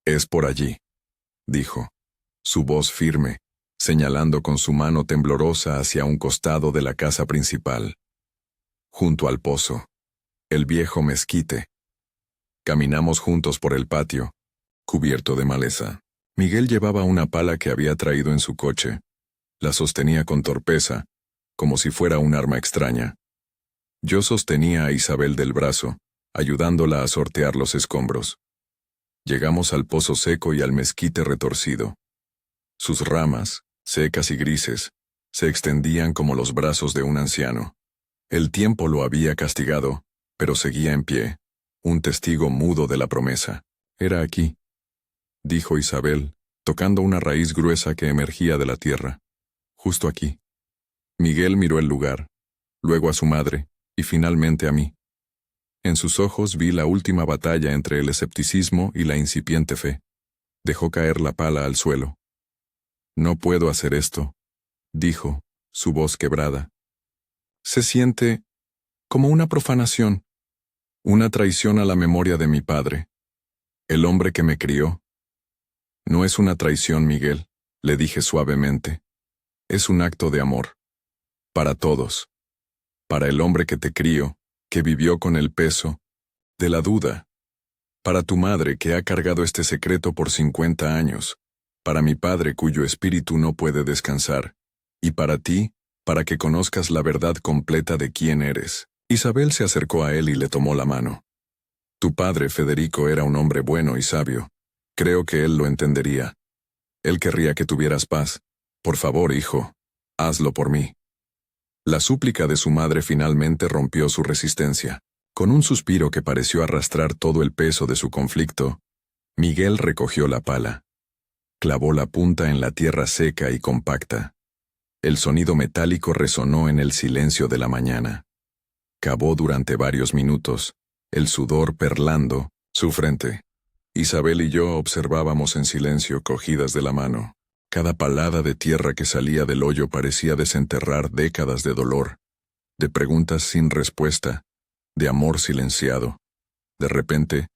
Es por allí, dijo, su voz firme, señalando con su mano temblorosa hacia un costado de la casa principal. Junto al pozo, el viejo mezquite. Caminamos juntos por el patio, cubierto de maleza. Miguel llevaba una pala que había traído en su coche. La sostenía con torpeza, como si fuera un arma extraña. Yo sostenía a Isabel del brazo, ayudándola a sortear los escombros. Llegamos al pozo seco y al mezquite retorcido. Sus ramas, secas y grises, se extendían como los brazos de un anciano. El tiempo lo había castigado, pero seguía en pie, un testigo mudo de la promesa. Era aquí, dijo Isabel, tocando una raíz gruesa que emergía de la tierra. Justo aquí. Miguel miró el lugar, luego a su madre, y finalmente a mí. En sus ojos vi la última batalla entre el escepticismo y la incipiente fe. Dejó caer la pala al suelo. No puedo hacer esto, dijo, su voz quebrada. Se siente como una profanación, una traición a la memoria de mi padre, el hombre que me crió. No es una traición, Miguel, le dije suavemente. Es un acto de amor. Para todos. Para el hombre que te crió, que vivió con el peso de la duda. Para tu madre, que ha cargado este secreto por 50 años. Para mi padre, cuyo espíritu no puede descansar. Y para ti, para que conozcas la verdad completa de quién eres. Isabel se acercó a él y le tomó la mano. Tu padre, Federico, era un hombre bueno y sabio. Creo que él lo entendería. Él querría que tuvieras paz. Por favor, hijo, hazlo por mí. La súplica de su madre finalmente rompió su resistencia. Con un suspiro que pareció arrastrar todo el peso de su conflicto, Miguel recogió la pala. Clavó la punta en la tierra seca y compacta. El sonido metálico resonó en el silencio de la mañana. Cavó durante varios minutos, el sudor perlando su frente. Isabel y yo observábamos en silencio, cogidas de la mano. Cada palada de tierra que salía del hoyo parecía desenterrar décadas de dolor, de preguntas sin respuesta, de amor silenciado. De repente,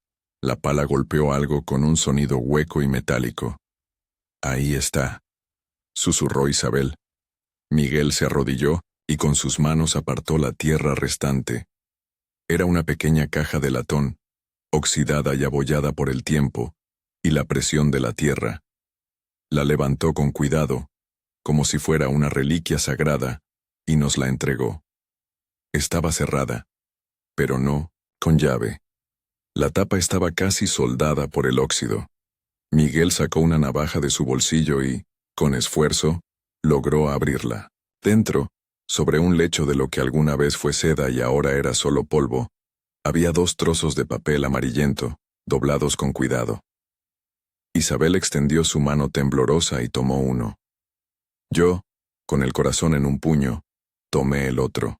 la pala golpeó algo con un sonido hueco y metálico. «Ahí está», susurró Isabel. Miguel se arrodilló y con sus manos apartó la tierra restante. Era una pequeña caja de latón, oxidada y abollada por el tiempo y la presión de la tierra. La levantó con cuidado, como si fuera una reliquia sagrada, y nos la entregó. Estaba cerrada, pero no con llave. La tapa estaba casi soldada por el óxido. Miguel sacó una navaja de su bolsillo y, con esfuerzo, logró abrirla. Dentro, sobre un lecho de lo que alguna vez fue seda y ahora era solo polvo, había 2 trozos de papel amarillento, doblados con cuidado. Isabel extendió su mano temblorosa y tomó uno. Yo, con el corazón en un puño, tomé el otro.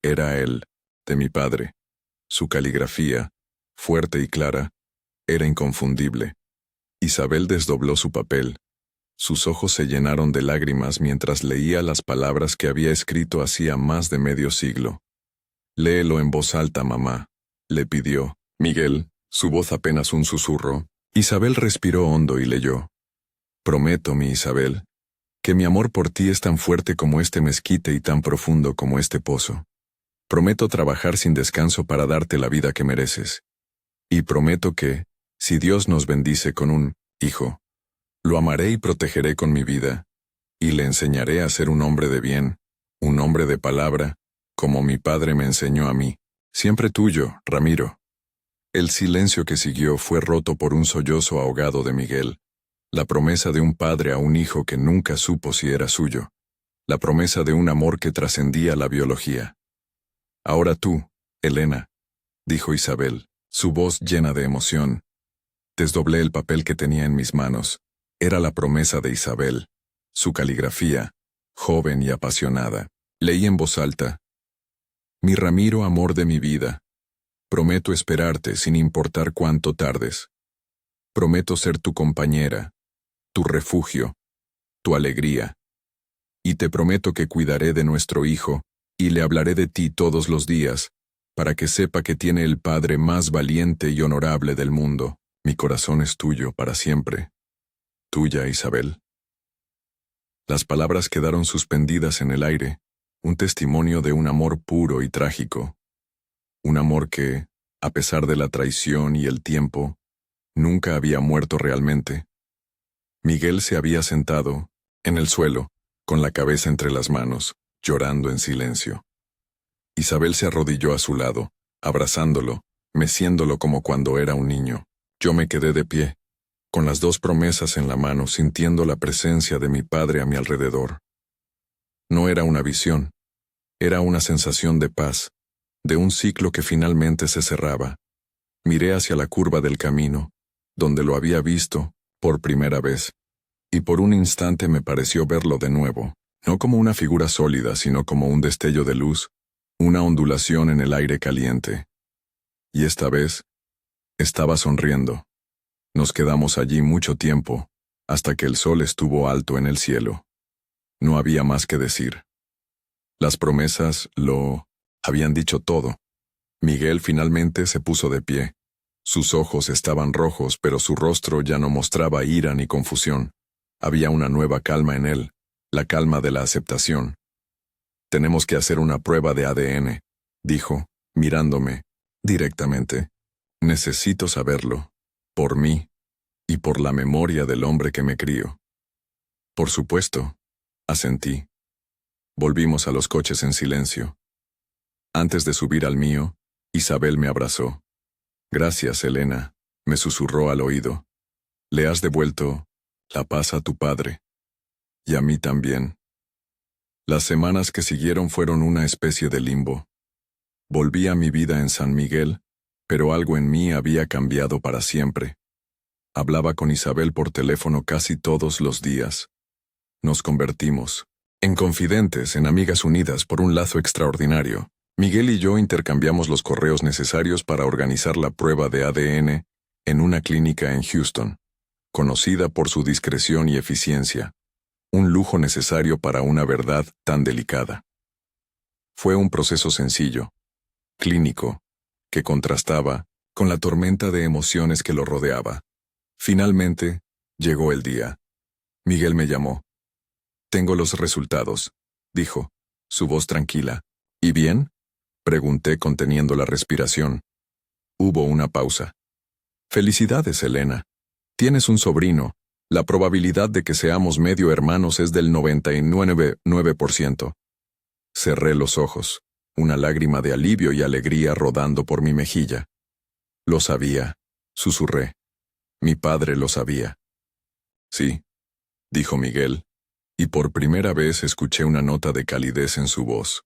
Era el de mi padre. Su caligrafía, fuerte y clara, era inconfundible. Isabel desdobló su papel. Sus ojos se llenaron de lágrimas mientras leía las palabras que había escrito hacía más de medio siglo. «Léelo en voz alta, mamá», le pidió. Miguel, su voz apenas un susurro. Isabel respiró hondo y leyó. «Prometo, mi Isabel, que mi amor por ti es tan fuerte como este mezquite y tan profundo como este pozo. Prometo trabajar sin descanso para darte la vida que mereces. Y prometo que, si Dios nos bendice con un hijo, lo amaré y protegeré con mi vida, y le enseñaré a ser un hombre de bien, un hombre de palabra, como mi padre me enseñó a mí. Siempre tuyo, Ramiro». El silencio que siguió fue roto por un sollozo ahogado de Miguel, la promesa de un padre a un hijo que nunca supo si era suyo, la promesa de un amor que trascendía la biología. «Ahora tú, Elena», dijo Isabel, su voz llena de emoción. Desdoblé el papel que tenía en mis manos. Era la promesa de Isabel, su caligrafía, joven y apasionada. Leí en voz alta. «Mi Ramiro, amor de mi vida, prometo esperarte sin importar cuánto tardes. Prometo ser tu compañera, tu refugio, tu alegría. Y te prometo que cuidaré de nuestro hijo y le hablaré de ti todos los días, para que sepa que tiene el padre más valiente y honorable del mundo. Mi corazón es tuyo para siempre. Tuya, Isabel». Las palabras quedaron suspendidas en el aire, un testimonio de un amor puro y trágico. Un amor que, a pesar de la traición y el tiempo, nunca había muerto realmente. Miguel se había sentado, en el suelo, con la cabeza entre las manos, llorando en silencio. Isabel se arrodilló a su lado, abrazándolo, meciéndolo como cuando era un niño. Yo me quedé de pie, con las 2 promesas en la mano, sintiendo la presencia de mi padre a mi alrededor. No era una visión, era una sensación de paz, de un ciclo que finalmente se cerraba. Miré hacia la curva del camino, donde lo había visto, por primera vez, y por un instante me pareció verlo de nuevo, no como una figura sólida, sino como un destello de luz, una ondulación en el aire caliente. Y esta vez, estaba sonriendo. Nos quedamos allí mucho tiempo, hasta que el sol estuvo alto en el cielo. No había más que decir. Las promesas lo habían dicho todo. Miguel finalmente se puso de pie. Sus ojos estaban rojos, pero su rostro ya no mostraba ira ni confusión. Había una nueva calma en él, la calma de la aceptación. «Tenemos que hacer una prueba de ADN», dijo, mirándome directamente. «Necesito saberlo, por mí y por la memoria del hombre que me crió». «Por supuesto», asentí. Volvimos a los coches en silencio. Antes de subir al mío, Isabel me abrazó. «Gracias, Elena», me susurró al oído. «Le has devuelto la paz a tu padre. Y a mí también». Las semanas que siguieron fueron una especie de limbo. Volví a mi vida en San Miguel, pero algo en mí había cambiado para siempre. Hablaba con Isabel por teléfono casi todos los días. Nos convertimos, En confidentes, en amigas unidas por un lazo extraordinario, Miguel y yo intercambiamos los correos necesarios para organizar la prueba de ADN en una clínica en Houston, conocida por su discreción y eficiencia, un lujo necesario para una verdad tan delicada. Fue un proceso sencillo, clínico, que contrastaba con la tormenta de emociones que lo rodeaba. Finalmente, llegó el día. Miguel me llamó. «Tengo los resultados», dijo, su voz tranquila. «¿Y bien?», pregunté conteniendo la respiración. Hubo una pausa. «Felicidades, Elena. Tienes un sobrino. La probabilidad de que seamos medio hermanos es del 99,9%. Cerré los ojos, una lágrima de alivio y alegría rodando por mi mejilla. «Lo sabía», susurré. «Mi padre lo sabía». «Sí», dijo Miguel, y por primera vez escuché una nota de calidez en su voz.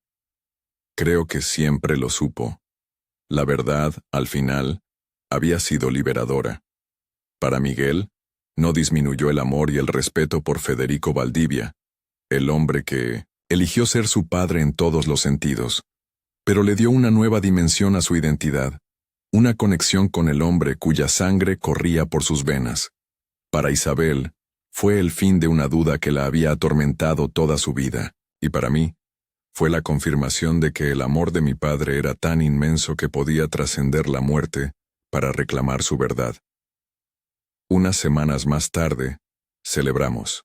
«Creo que siempre lo supo». La verdad, al final, había sido liberadora. Para Miguel, no disminuyó el amor y el respeto por Federico Valdivia, el hombre que eligió ser su padre en todos los sentidos, pero le dio una nueva dimensión a su identidad, una conexión con el hombre cuya sangre corría por sus venas. Para Isabel, fue el fin de una duda que la había atormentado toda su vida, y para mí, fue la confirmación de que el amor de mi padre era tan inmenso que podía trascender la muerte para reclamar su verdad. Unas semanas más tarde, celebramos.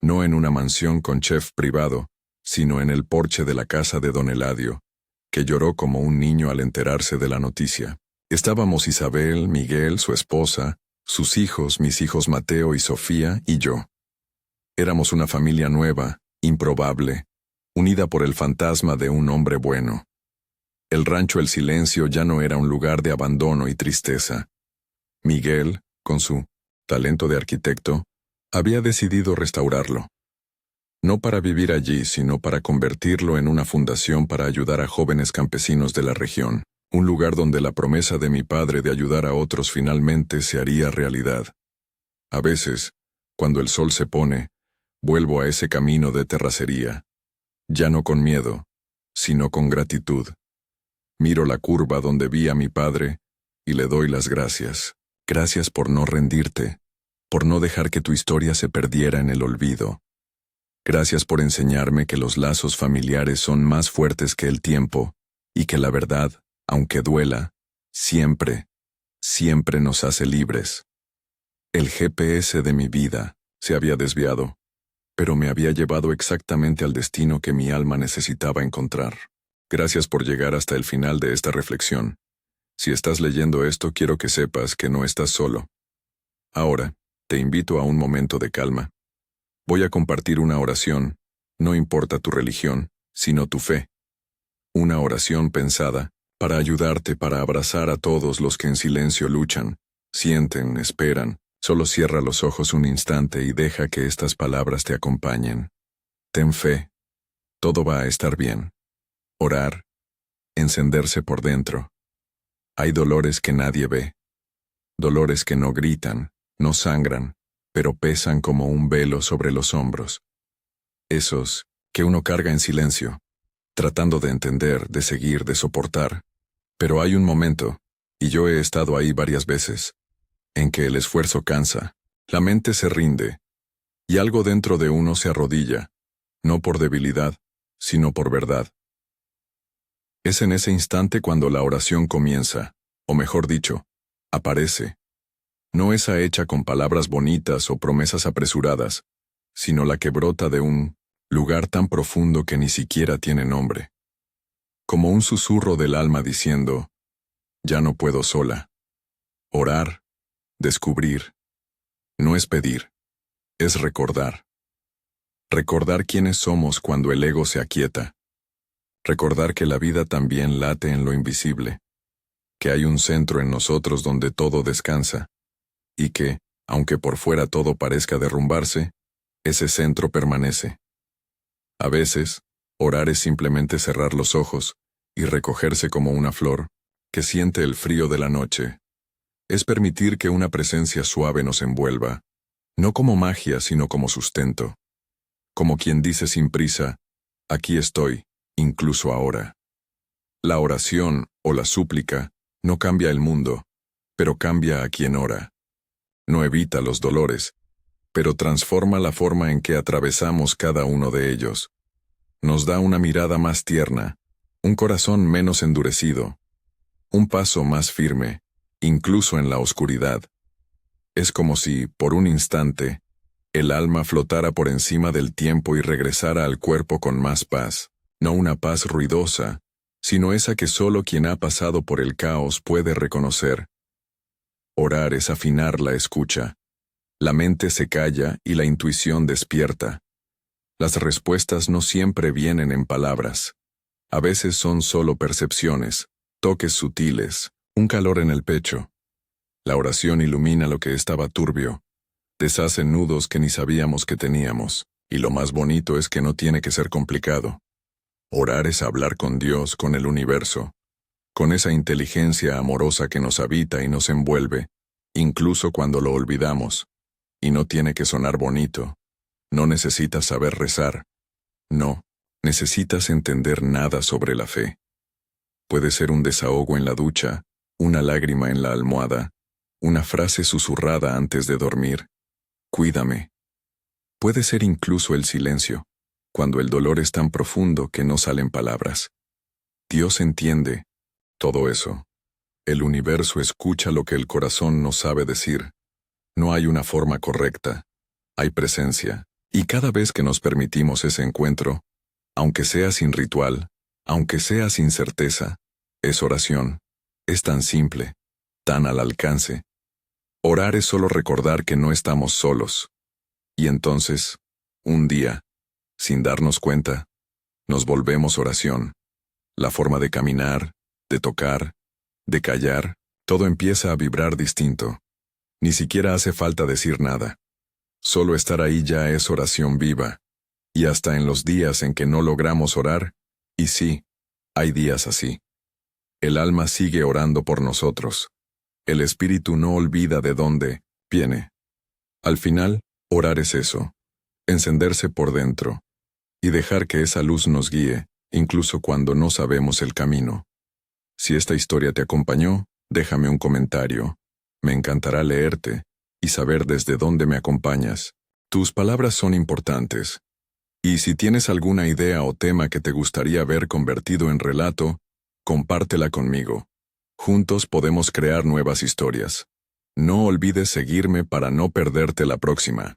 No en una mansión con chef privado, sino en el porche de la casa de don Eladio, que lloró como un niño al enterarse de la noticia. Estábamos Isabel, Miguel, su esposa, sus hijos, mis hijos Mateo y Sofía y yo. Éramos una familia nueva, improbable, unida por el fantasma de un hombre bueno. El rancho El Silencio ya no era un lugar de abandono y tristeza. Miguel, con su talento de arquitecto, había decidido restaurarlo. No para vivir allí, sino para convertirlo en una fundación para ayudar a jóvenes campesinos de la región, un lugar donde la promesa de mi padre de ayudar a otros finalmente se haría realidad. A veces, cuando el sol se pone, vuelvo a ese camino de terracería, ya no con miedo, sino con gratitud. Miro la curva donde vi a mi padre y le doy las gracias. Gracias por no rendirte, por no dejar que tu historia se perdiera en el olvido. Gracias por enseñarme que los lazos familiares son más fuertes que el tiempo y que la verdad, aunque duela, siempre, siempre nos hace libres. El GPS de mi vida se había desviado, pero me había llevado exactamente al destino que mi alma necesitaba encontrar. Gracias por llegar hasta el final de esta reflexión. Si estás leyendo esto, quiero que sepas que no estás solo. Ahora, te invito a un momento de calma. Voy a compartir una oración, no importa tu religión, sino tu fe. Una oración pensada para ayudarte, para abrazar a todos los que en silencio luchan, sienten, esperan. Solo cierra los ojos un instante y deja que estas palabras te acompañen. Ten fe. Todo va a estar bien. Orar. Encenderse por dentro. Hay dolores que nadie ve. Dolores que no gritan, no sangran, pero pesan como un velo sobre los hombros. Esos que uno carga en silencio, tratando de entender, de seguir, de soportar. Pero hay un momento, y yo he estado ahí varias veces, en que el esfuerzo cansa, la mente se rinde, y algo dentro de uno se arrodilla, no por debilidad, sino por verdad. Es en ese instante cuando la oración comienza, o mejor dicho, aparece. No esa hecha con palabras bonitas o promesas apresuradas, sino la que brota de un lugar tan profundo que ni siquiera tiene nombre. Como un susurro del alma diciendo, ya no puedo sola. Orar, descubrir, no es pedir, es recordar. Recordar quiénes somos cuando el ego se aquieta. Recordar que la vida también late en lo invisible, que hay un centro en nosotros donde todo descansa, y que, aunque por fuera todo parezca derrumbarse, ese centro permanece. A veces, orar es simplemente cerrar los ojos y recogerse como una flor que siente el frío de la noche. Es permitir que una presencia suave nos envuelva, no como magia sino como sustento. como quien dice sin prisa, aquí estoy, incluso ahora. La oración o la súplica no cambia el mundo, pero cambia a quien ora. No evita los dolores, pero transforma la forma en que atravesamos cada uno de ellos. Nos da una mirada más tierna, un corazón menos endurecido, un paso más firme, incluso en la oscuridad. Es como si, por un instante, el alma flotara por encima del tiempo y regresara al cuerpo con más paz, no una paz ruidosa, sino esa que solo quien ha pasado por el caos puede reconocer. Orar es afinar la escucha. La mente se calla y la intuición despierta. Las respuestas no siempre vienen en palabras. A veces son solo percepciones, toques sutiles, un calor en el pecho. La oración ilumina lo que estaba turbio, deshace nudos que ni sabíamos que teníamos, y lo más bonito es que no tiene que ser complicado. Orar es hablar con Dios, con el universo, con esa inteligencia amorosa que nos habita y nos envuelve, incluso cuando lo olvidamos. Y no tiene que sonar bonito. No necesitas saber rezar. No, necesitas entender nada sobre la fe. Puede ser un desahogo en la ducha, una lágrima en la almohada, una frase susurrada antes de dormir. Cuídame. Puede ser incluso el silencio, cuando el dolor es tan profundo que no salen palabras. Dios entiende todo eso. El universo escucha lo que el corazón no sabe decir. No hay una forma correcta. Hay presencia. Y cada vez que nos permitimos ese encuentro, aunque sea sin ritual, aunque sea sin certeza, es oración. Es tan simple, tan al alcance. Orar es solo recordar que no estamos solos. Y entonces, un día, sin darnos cuenta, nos volvemos oración. La forma de caminar, de tocar, de callar, todo empieza a vibrar distinto. Ni siquiera hace falta decir nada. Solo estar ahí ya es oración viva. Y hasta en los días en que no logramos orar, y sí, hay días así. El alma sigue orando por nosotros. El espíritu no olvida de dónde viene. Al final, orar es eso, encenderse por dentro, y dejar que esa luz nos guíe, incluso cuando no sabemos el camino. Si esta historia te acompañó, déjame un comentario. Me encantará leerte y saber desde dónde me acompañas. Tus palabras son importantes. Y si tienes alguna idea o tema que te gustaría ver convertido en relato, compártela conmigo. Juntos podemos crear nuevas historias. No olvides seguirme para no perderte la próxima.